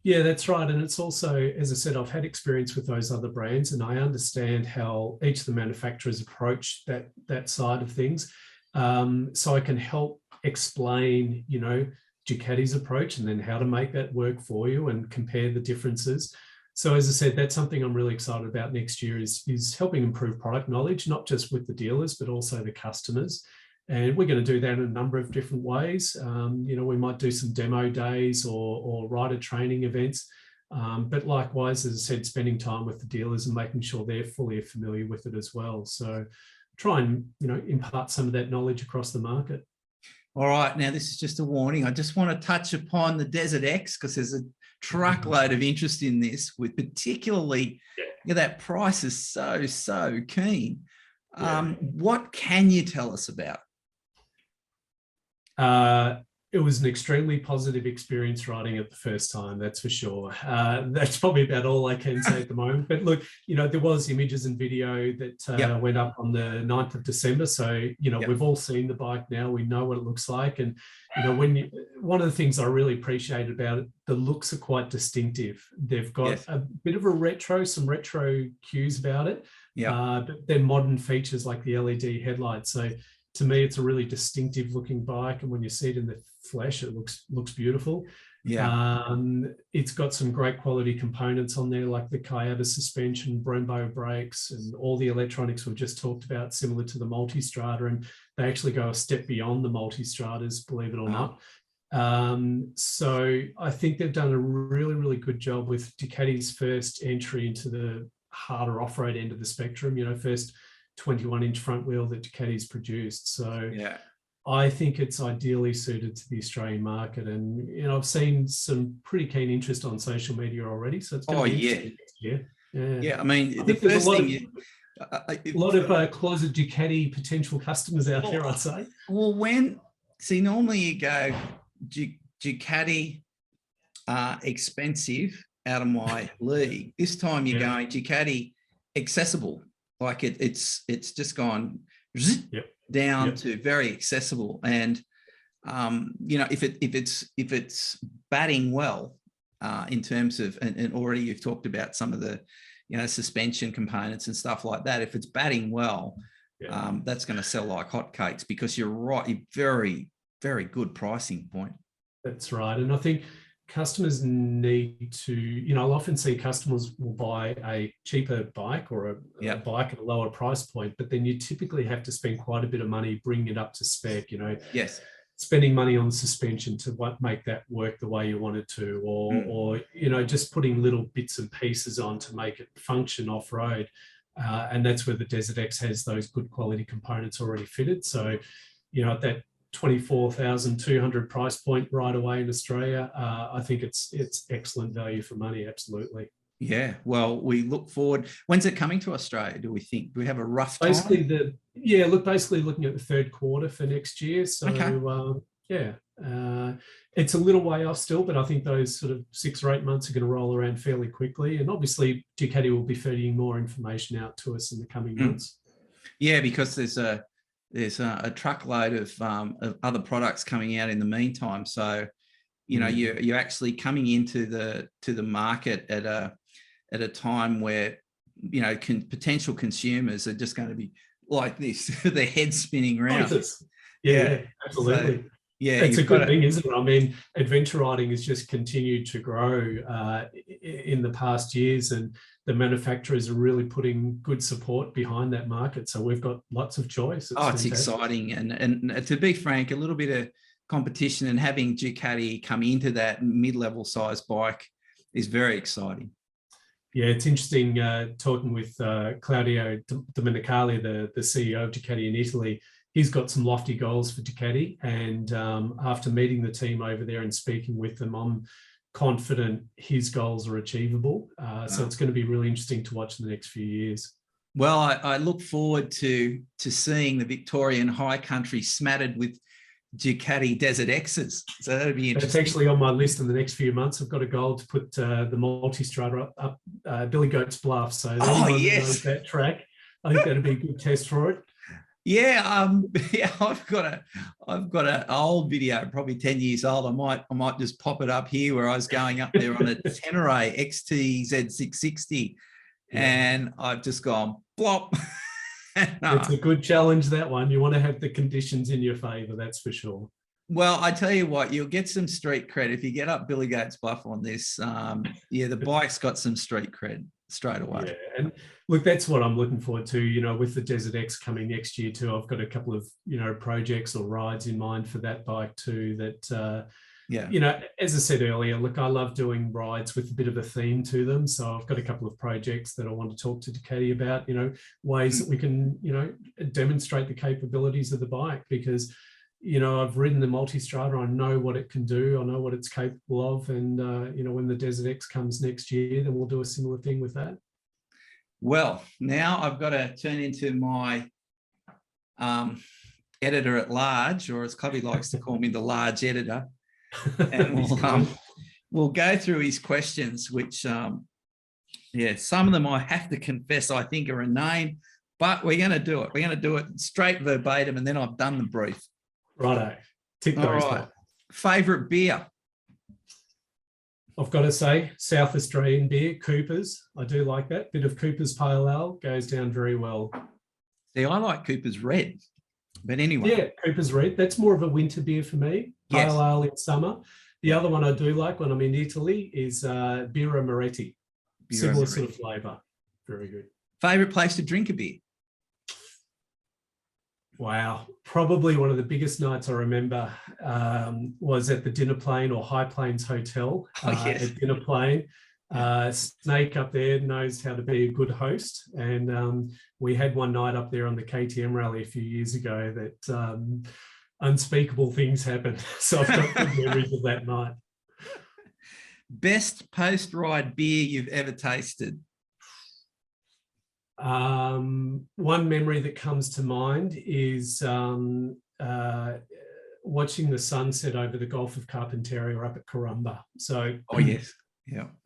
Yeah, that's right. And it's also, as I said, I've had experience with those other brands, and I understand how each of the manufacturers approach that side of things. So I can help explain, you know, Ducati's approach and then how to make that work for you and compare the differences. So as I said, that's something I'm really excited about next year is helping improve product knowledge, not just with the dealers, but also the customers. And we're going to do that in a number of different ways. You know, we might do some demo days or rider training events. But likewise, as I said, spending time with the dealers and making sure they're fully familiar with it as well. So try and, you know, impart some of that knowledge across the market. All right. Now, this is just a warning. I just want to touch upon the Desert X because there's a truckload of interest in this, with particularly that price is so keen. What can you tell us about? It was an extremely positive experience riding it the first time, that's for sure. That's probably about all I can say at the moment. But look, you know, there was images and video that went up on the 9th of December. So, you know, we've all seen the bike now. We know what it looks like. And, you know, one of the things I really appreciate about it, the looks are quite distinctive. They've got a bit of some retro cues about it. But they're modern features like the LED headlights. So to me, it's a really distinctive looking bike. And when you see it in the flesh, it looks beautiful. It's got some great quality components on there, like the Kayaba suspension, Brembo brakes, and all the electronics we've just talked about, similar to the Multistrada. And they actually go a step beyond the Multistradas, believe it or not. So I think they've done a really, really good job with Ducati's first entry into the harder off-road end of the spectrum, you know, first 21-inch front wheel that Ducati's produced. So I think it's ideally suited to the Australian market. And, you know, I've seen some pretty keen interest on social media already. So it's going to be interesting next year. I mean, the first thing a lot of closet Ducati potential customers out there, I'd say. Well, normally you go Ducati expensive, out of my league. This time you're going Ducati accessible. Like it's just gone down to very accessible. And you know, if it's batting well in terms of, and already you've talked about some of the, you know, suspension components and stuff like that. If it's batting well, that's going to sell like hotcakes, because you're right, very, very good pricing point. That's right. And I think customers need to, you know, I'll often see customers will buy a cheaper bike or a bike at a lower price point, but then you typically have to spend quite a bit of money bringing it up to spec, you know. Spending money on suspension to make that work the way you want it to, or you know, just putting little bits and pieces on to make it function off-road. And that's where the Desert X has those good quality components already fitted. So, at that 24,200 price point right away in Australia, I think it's excellent value for money. Absolutely. Yeah, well, we look forward. When's it coming to Australia, do we think? Do we have a rough time? Basically, basically looking at the third quarter for next year. So, okay. It's a little way off still, but I think those sort of 6 or 8 months are going to roll around fairly quickly. And obviously, Ducati will be feeding more information out to us in the coming months. Yeah, because there's a truckload of other products coming out in the meantime. So, you're actually coming into the market at a time where potential consumers are just going to be like this, their heads spinning around. Yeah, absolutely. So, it's a good thing, isn't it? I mean, adventure riding has just continued to grow in the past years, and the manufacturers are really putting good support behind that market. So we've got lots of choice. It's exciting, and to be frank, a little bit of competition and having Ducati come into that mid-level size bike is very exciting. Yeah, it's interesting talking with Claudio Domenicali, the CEO of Ducati in Italy. He's got some lofty goals for Ducati, and after meeting the team over there and speaking with them, I'm confident his goals are achievable. So it's going to be really interesting to watch in the next few years. Well, I look forward to seeing the Victorian high country smattered with Ducati Desert X's. So that'd be interesting. It's actually on my list in the next few months. I've got a goal to put the Multistrada up Billy Goat's Bluff. So anyone knows that track, I think that'd be a good test for it. Yeah, I've got an old video, probably 10 years old. I might just pop it up here, where I was going up there on a Tenere XTZ660, and I've just gone blop. No. It's a good challenge, that one. You want to have the conditions in your favour, that's for sure. Well, I tell you what, you'll get some street cred if you get up Billy Goat's Bluff on this. The bike's got some street cred straight away. Yeah, and look, that's what I'm looking forward to. With the Desert X coming next year too, I've got a couple of projects or rides in mind for that bike too. That as I said earlier, look, I love doing rides with a bit of a theme to them. So I've got a couple of projects that I want to talk to Ducati about. Ways that we can demonstrate the capabilities of the bike, because I've ridden the Multistrada. I know what it can do. I know what it's capable of. And, when the Desert X comes next year, then we'll do a similar thing with that. Well, now I've got to turn into my editor at large, or as Clubby likes to call me, the large editor. And we'll go through his questions, which, some of them I have to confess I think are inane, but we're going to do it. We're going to do it straight verbatim, and then I've done the brief. Righto. Tick those. All right. Favourite beer? I've got to say, South Australian beer, Cooper's. I do like that. Bit of Cooper's Pale Ale goes down very well. See, I like Cooper's Red. But anyway. Yeah, Cooper's Red. That's more of a winter beer for me. Pale Ale in summer. The other one I do like when I'm in Italy is Birra Moretti. Similar sort of flavour. Very good. Favourite place to drink a beer? Wow. Probably one of the biggest nights I remember was at the Dinner Plain or High Plains Hotel at Dinner Plain. Snake up there knows how to be a good host. And we had one night up there on the KTM rally a few years ago that unspeakable things happened. So I've got good memories of that night. Best post-ride beer you've ever tasted? One memory that comes to mind is watching the sunset over the Gulf of Carpentaria up at Corumba. So,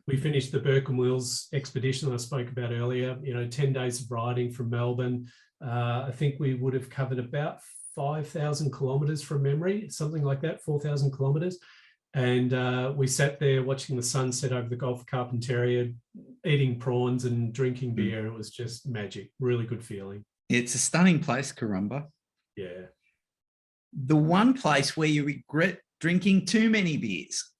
we finished the Burke and Wills expedition I spoke about earlier. 10 days of riding from Melbourne. I think we would have covered about 5,000 kilometres from memory, something like that, 4,000 kilometres. And we sat there watching the sunset over the Gulf of Carpentaria, eating prawns and drinking beer. It was just magic. Really good feeling. It's a stunning place, Corumba. Yeah. The one place where you regret drinking too many beers?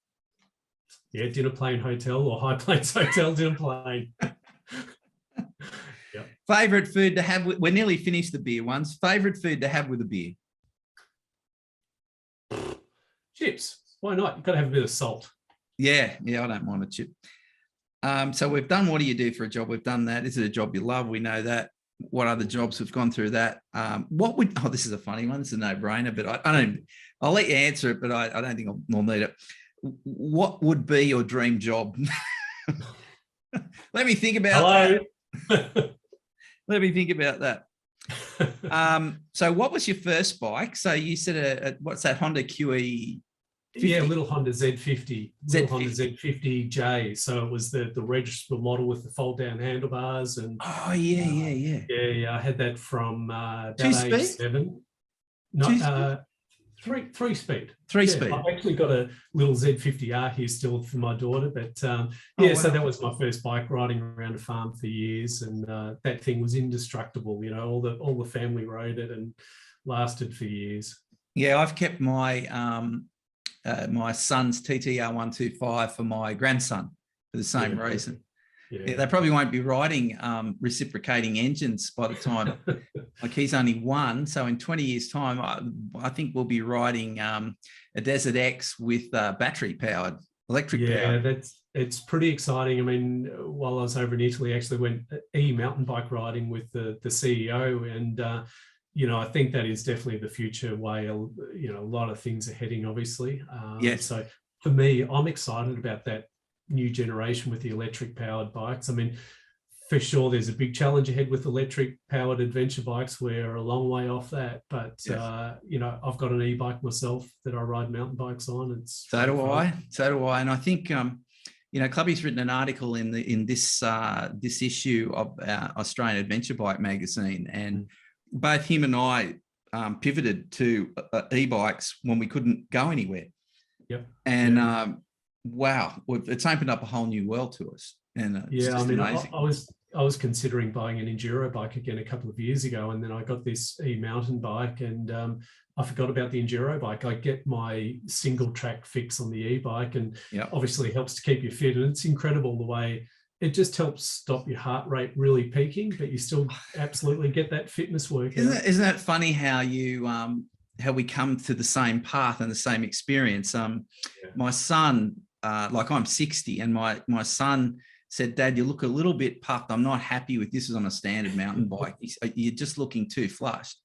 Yeah, Dinner Plain Hotel or High Plains Hotel, Dinner Plain. Yep. Favourite food to have? We're nearly finished the beer ones. Favourite food to have with a beer? Chips. Why not? You've got to have a bit of salt. Yeah, I don't mind a chip. So we've done what do you do for a job? We've done that. Is it a job you love? We know that. What other jobs have gone through that? This is a funny one. It's a no-brainer, but I'll let you answer it, but I don't think I'll need it. What would be your dream job? Let me think about that. Let me think about that. So what was your first bike? So you said what's that, Honda QE? 50? Yeah, little Honda Z50, little Honda Z50. Z50J. So it was the registrable model with the fold down handlebars. And oh yeah. I had that from about Two speed? age 7. No, three speed. Three speed. I've actually got a little Z50R here still for my daughter, but wow. So that was my first bike, riding around a farm for years, and that thing was indestructible. You know, all the family rode it and lasted for years. Yeah, I've kept my my son's TTR 125 for my grandson for the same reason. Yeah, they probably won't be riding reciprocating engines by the time, like he's only 1. So in 20 years' time, I think we'll be riding a Desert X with battery powered, electric powered. Yeah, it's pretty exciting. I mean, while I was over in Italy, I actually went mountain bike riding with the CEO, and I think that is definitely the future way. A lot of things are heading, obviously. Yes. So for me, I'm excited about that new generation with the electric powered bikes. I mean, for sure, there's a big challenge ahead with electric powered adventure bikes. We're a long way off that, but yes. I've got an e-bike myself that I ride mountain bikes on. So do I, and I think Clubby's written an article in this issue of Australian Adventure Bike magazine, and both him and I pivoted to e-bikes when we couldn't go anywhere. Yep. And wow, it's opened up a whole new world to us. And amazing. I was considering buying an enduro bike again a couple of years ago, and then I got this e-mountain bike, and I forgot about the enduro bike. I get my single track fix on the e-bike, and obviously helps to keep you fit. And it's incredible the way it just helps stop your heart rate really peaking, but you still absolutely get that fitness work. Isn't that funny how you how we come to the same path and the same experience? My son, like I'm 60, and my son said, "Dad, you look a little bit puffed. I'm not happy with this." Is on a standard mountain bike. You're just looking too flushed.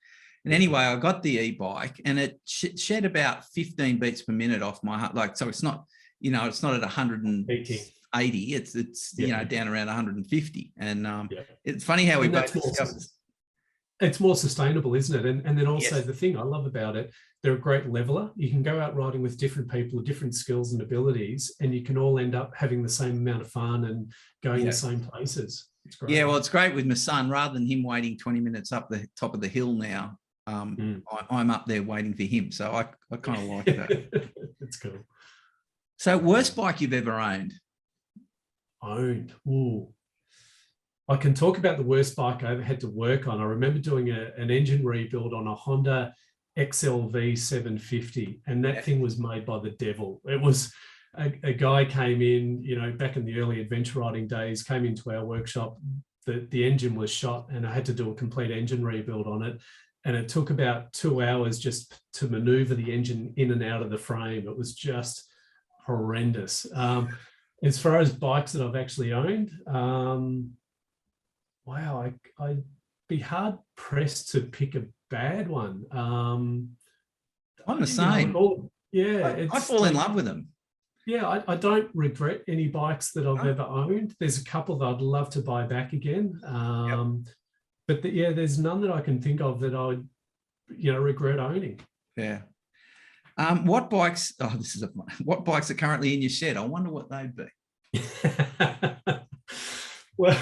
And anyway, I got the e-bike, and it shed about 15 beats per minute off my heart. Like, so it's not, it's not at 180. It's down around 150. And it's funny how we both discovered. It's more sustainable, isn't it? And then also the thing I love about it, they're a great leveler. You can go out riding with different people with different skills and abilities, and you can all end up having the same amount of fun and going the same places. It's great. Yeah, well, it's great with my son. Rather than him waiting 20 minutes up the top of the hill now, I'm up there waiting for him. So I kind of like that. It's cool. So worst bike you've ever owned? Ooh. I can talk about the worst bike I ever had to work on. I remember doing an engine rebuild on a Honda XLV 750, and that thing was made by the devil. It was a guy came in, back in the early adventure riding days, came into our workshop. The engine was shot, and I had to do a complete engine rebuild on it. And it took about 2 hours just to maneuver the engine in and out of the frame. It was just horrendous. As far as bikes that I've actually owned, wow, I'd be hard pressed to pick a bad one. I'm the same. I fall in love with them. Yeah, I don't regret any bikes that I've ever owned. There's a couple that I'd love to buy back again. But there's none that I can think of that I would, regret owning. Yeah. What bikes? Oh, this is what bikes are currently in your shed? I wonder what they'd be. Well,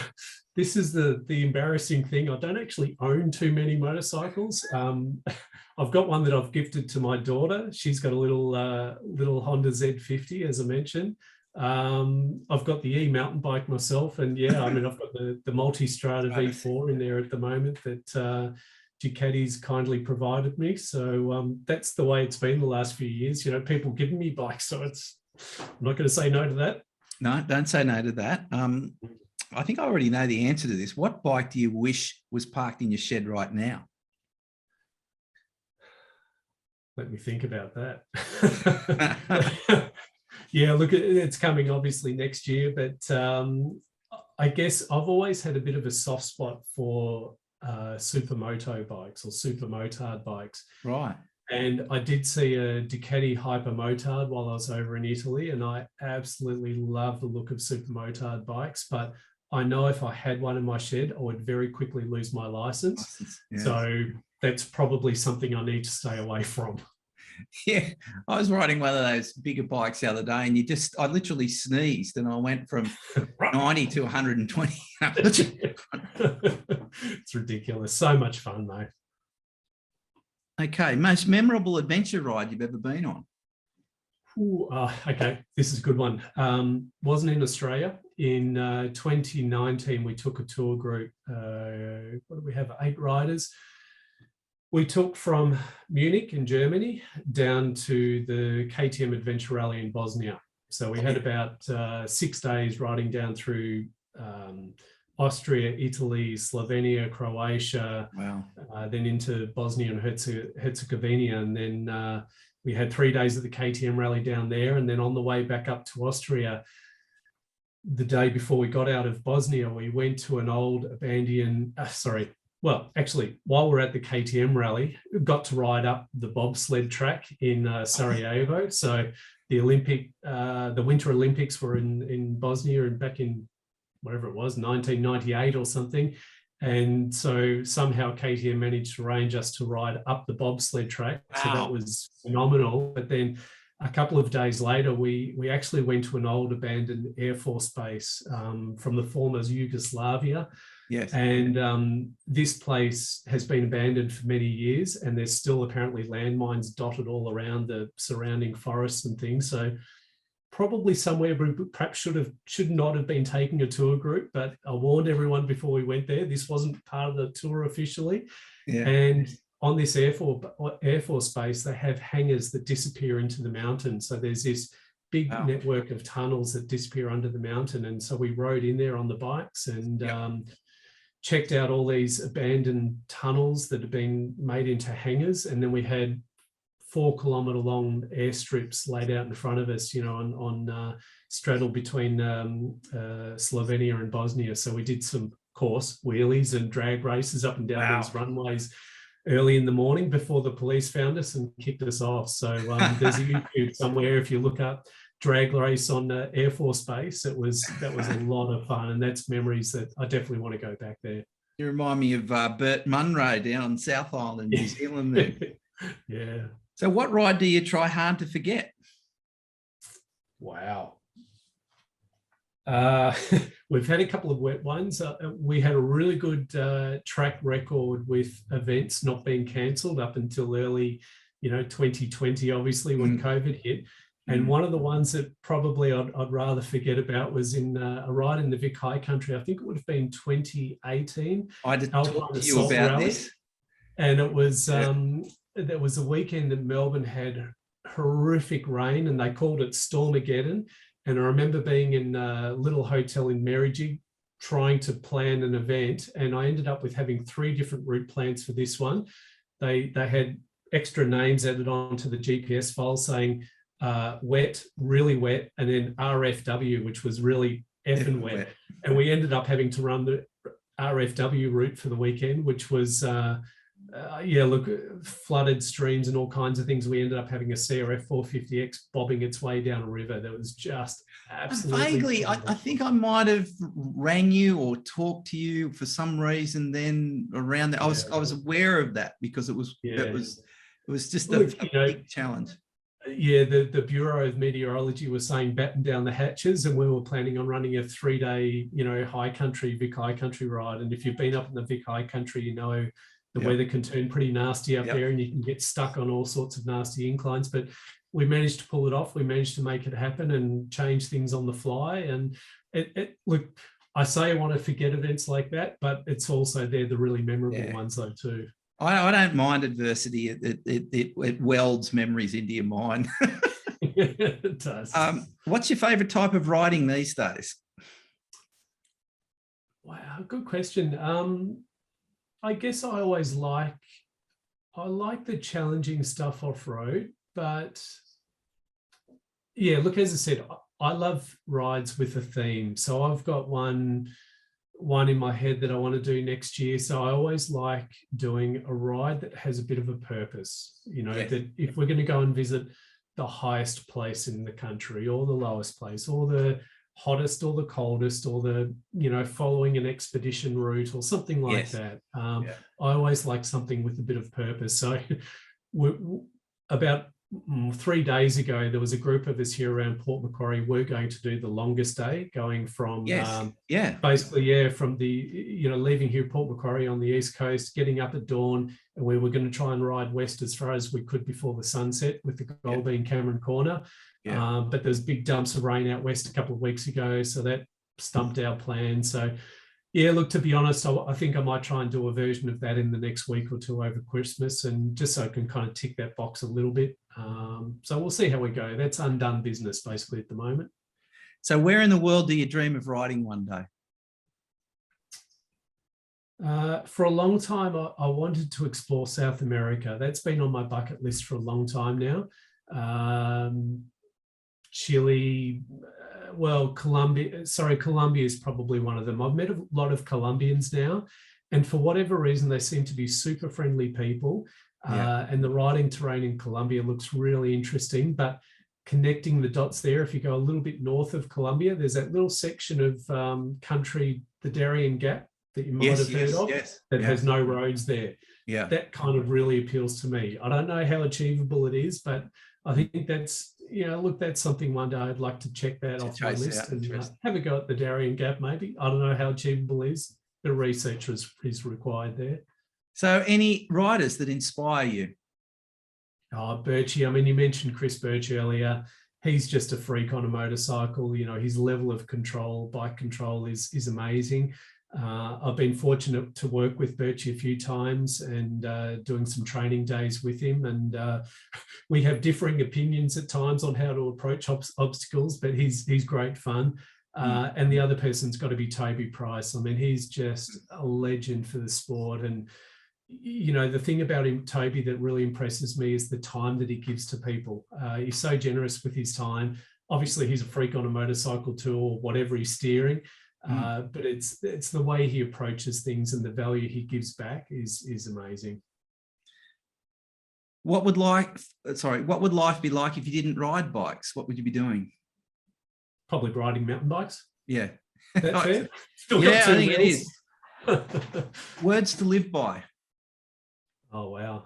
this is the embarrassing thing. I don't actually own too many motorcycles. I've got one that I've gifted to my daughter. She's got a little Honda Z50, as I mentioned. I've got the e-mountain bike myself, and I've got the Multistrada V4 in there at the moment that Ducati's kindly provided me. So that's the way it's been the last few years. People giving me bikes, so I'm not going to say no to that. No, don't say no to that. I think I already know the answer to this. What bike do you wish was parked in your shed right now? Let me think about that. Yeah, look, it's coming obviously next year, but I guess I've always had a bit of a soft spot for supermoto bikes or super motard bikes. Right. And I did see a Ducati Hyper Motard while I was over in Italy, and I absolutely love the look of super motard bikes. But I know if I had one in my shed, I would very quickly lose my license. Yeah. So that's probably something I need to stay away from. Yeah, I was riding one of those bigger bikes the other day, and I literally sneezed, and I went from 90 to 120. It's ridiculous. So much fun, though. Okay, most memorable adventure ride you've ever been on? Ooh, okay, this is a good one. Wasn't in Australia. In 2019, we took a tour group. What do we have? 8 riders. We took from Munich in Germany down to the KTM Adventure Rally in Bosnia. So we had about 6 days riding down through Austria, Italy, Slovenia, Croatia, wow. Then into Bosnia and Herzegovina. And then we had 3 days of the KTM rally down there. And then on the way back up to Austria, the day before we got out of Bosnia, we went to an old abandoned, well, actually, while we're at the KTM rally, we got to ride up the bobsled track in Sarajevo. So the Winter Olympics were in Bosnia and back in whatever it was, 1998 or something. And so somehow KTM managed to arrange us to ride up the bobsled track. Wow. So that was phenomenal. But then a couple of days later, we actually went to an old abandoned Air Force base from the former Yugoslavia. Yes. And this place has been abandoned for many years, and there's still apparently landmines dotted all around the surrounding forests and things. So probably somewhere we perhaps should not have been taking a tour group, but I warned everyone before we went there. This wasn't part of the tour officially. Yeah. And on this Air Force base, they have hangars that disappear into the mountain. So there's this big network of tunnels that disappear under the mountain. And so we rode in there on the bikes and checked out all these abandoned tunnels that have been made into hangars. And then we had 4-kilometre long airstrips laid out in front of us, you know, on straddle between Slovenia and Bosnia. So we did some course wheelies and drag races up and down these runways early in the morning before the police found us and kicked us off. So there's a YouTube somewhere if you look up drag race on Air Force Base. That was a lot of fun, and that's memories that I definitely want to go back there. You remind me of Bert Munro down on South Island, New Zealand there. Yeah. So what ride do you try hard to forget? Wow. We've had a couple of wet ones. We had a really good track record with events not being cancelled up until early, 2020, obviously, when COVID hit. And one of the ones that probably I'd rather forget about was in a ride in the Vic High Country. I think it would have been 2018. I did talk to you about this. And it was there was a weekend that Melbourne had horrific rain, and they called it Stormageddon. And I remember being in a little hotel in Merrijig trying to plan an event, and I ended up with having 3 different route plans for this one. They had extra names added onto the GPS file saying wet, really wet, and then RFW, which was really effing wet. And we ended up having to run the RFW route for the weekend, which was flooded streams and all kinds of things. We ended up having a CRF 450X bobbing its way down a river. That was just absolutely vaguely. I think I might have rang you or talked to you for some reason. Then around that, I was aware of that because it was just a big challenge. Yeah, the Bureau of Meteorology was saying batten down the hatches, and we were planning on running a 3-day, Vic High Country ride. And if you've been up in the Vic High Country, the weather can turn pretty nasty up there, and you can get stuck on all sorts of nasty inclines. But we managed to pull it off. We managed to make it happen and change things on the fly. And look, I say I want to forget events like that, but it's also they're the really memorable ones though too. I don't mind adversity. It welds memories into your mind. It does. What's your favourite type of riding these days? Wow, good question. I guess I always like the challenging stuff off-road, but Yeah, look, as I said, I love rides with a theme. So I've got one in my head that I want to do next year. So I always like doing a ride that has a bit of a purpose, Yes. that if we're going to go and visit the highest place in the country or the lowest place or the hottest or the coldest or the, following an expedition route or something like Yes. that. Yeah. I always like something with a bit of purpose. So about 3 days ago, there was a group of us here around Port Macquarie. We're going to do the longest day, going from basically, from the, leaving here Port Macquarie on the east coast, getting up at dawn, and we were going to try and ride west as far as we could before the sunset, with the goal being Cameron Corner. Yeah. But there's big dumps of rain out west a couple of weeks ago, so that stumped our plan. So yeah, look, to be honest, I think I might try and do a version of that in the next week or two over Christmas, and just so I can kind of tick that box a little bit. So we'll see how we go. That's undone business basically at the moment. So where in the world do you dream of riding one day? For a long time, I wanted to explore South America. That's been on my bucket list for a long time now. Chile, Colombia is probably one of them. I've met a lot of Colombians now, and for whatever reason, they seem to be super friendly people. And the riding terrain in Colombia looks really interesting, but connecting the dots there, if you go a little bit north of Colombia, there's that little section of country, the Darien Gap, that you might have heard of, that has no roads there. Yeah. That kind of really appeals to me. I don't know how achievable it is, but I think that's, that's something one day I'd like to check that off my list and have a go at the Darien Gap maybe. I don't know how achievable it is. The research is required there. So any riders that inspire you? Oh, Birchie. I mean, you mentioned Chris Birch earlier. He's just a freak on a motorcycle. His level of control, bike control is amazing. I've been fortunate to work with Birchie a few times and doing some training days with him. And we have differing opinions at times on how to approach obstacles, but he's great fun. And the other person's got to be Toby Price. I mean, he's just a legend for the sport. And, the thing about him, Toby, that really impresses me is the time that he gives to people. He's so generous with his time. Obviously, he's a freak on a motorcycle too, or whatever he's steering. But it's the way he approaches things and the value he gives back is amazing. What would life be like if you didn't ride bikes? What would you be doing? Probably riding mountain bikes. Yeah. That's fair. I think it is. Words to live by. Oh, wow.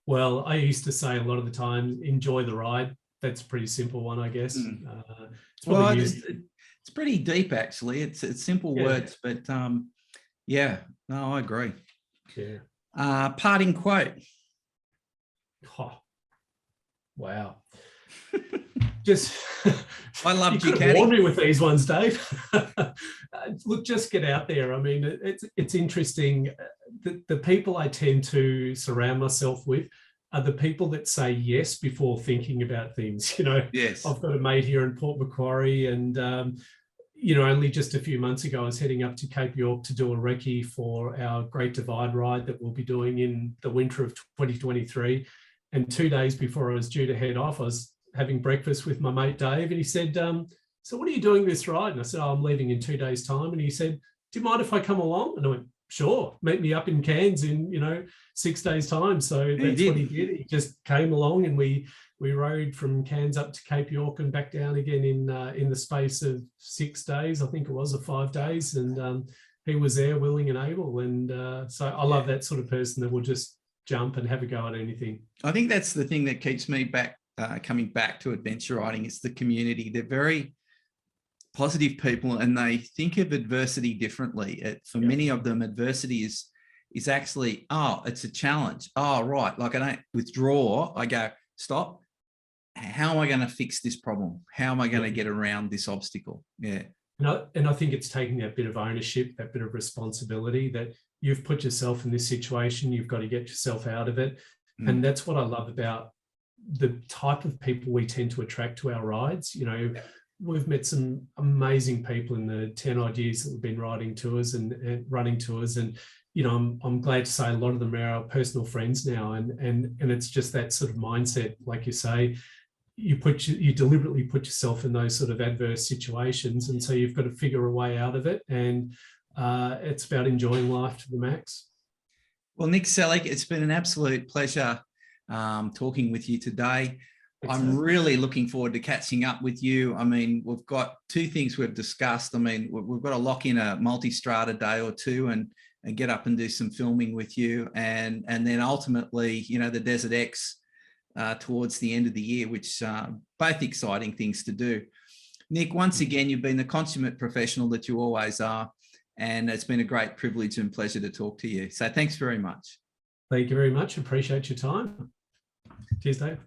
Well, I used to say a lot of the time, enjoy the ride. That's a pretty simple one, I guess. It's pretty deep, actually. It's simple words, but no, I agree. Yeah. Parting quote. Oh, wow. Just I love you could have warned me with these ones, Dave. Look, just get out there. I mean, it's interesting. The people I tend to surround myself with are the people that say yes before thinking about things. Yes. I've got a mate here in Port Macquarie, and only just a few months ago, I was heading up to Cape York to do a recce for our Great Divide ride that we'll be doing in the winter of 2023. And 2 days before I was due to head off, I was having breakfast with my mate Dave, and he said, so what are you doing this ride? And I said, I'm leaving in 2 days' time. And he said, do you mind if I come along? And I went, sure, meet me up in Cairns in 6 days' time. So that's what he did. He just came along, and we rode from Cairns up to Cape York and back down again in the space of 6 days, I think it was, or 5 days. And he was there, willing and able. And so I love that sort of person that will just jump and have a go at anything. I think that's the thing that keeps me coming back to adventure riding. It's the community. They're very positive people, and they think of adversity differently. For many of them, adversity is actually, it's a challenge. Right. Like, I don't withdraw. I go, stop. How am I going to fix this problem? How am I going to get around this obstacle? Yeah. And I think it's taking that bit of ownership, that bit of responsibility, that you've put yourself in this situation. You've got to get yourself out of it. And that's what I love about the type of people we tend to attract to our rides. We've met some amazing people in the 10 odd years that we've been riding tours and running tours. And, I'm glad to say a lot of them are our personal friends now, and it's just that sort of mindset, like you say, you deliberately put yourself in those sort of adverse situations, and so you've got to figure a way out of it, and it's about enjoying life to the max. Well, Nick Sellick, it's been an absolute pleasure talking with you today. I'm really looking forward to catching up with you. I mean, we've got two things we've discussed. I mean, we've got to lock in a multi-strata day or two and get up and do some filming with you. And then ultimately, the Desert X towards the end of the year, which both exciting things to do. Nick, once again, you've been the consummate professional that you always are. And it's been a great privilege and pleasure to talk to you. So thanks very much. Thank you very much. Appreciate your time. Cheers, Dave.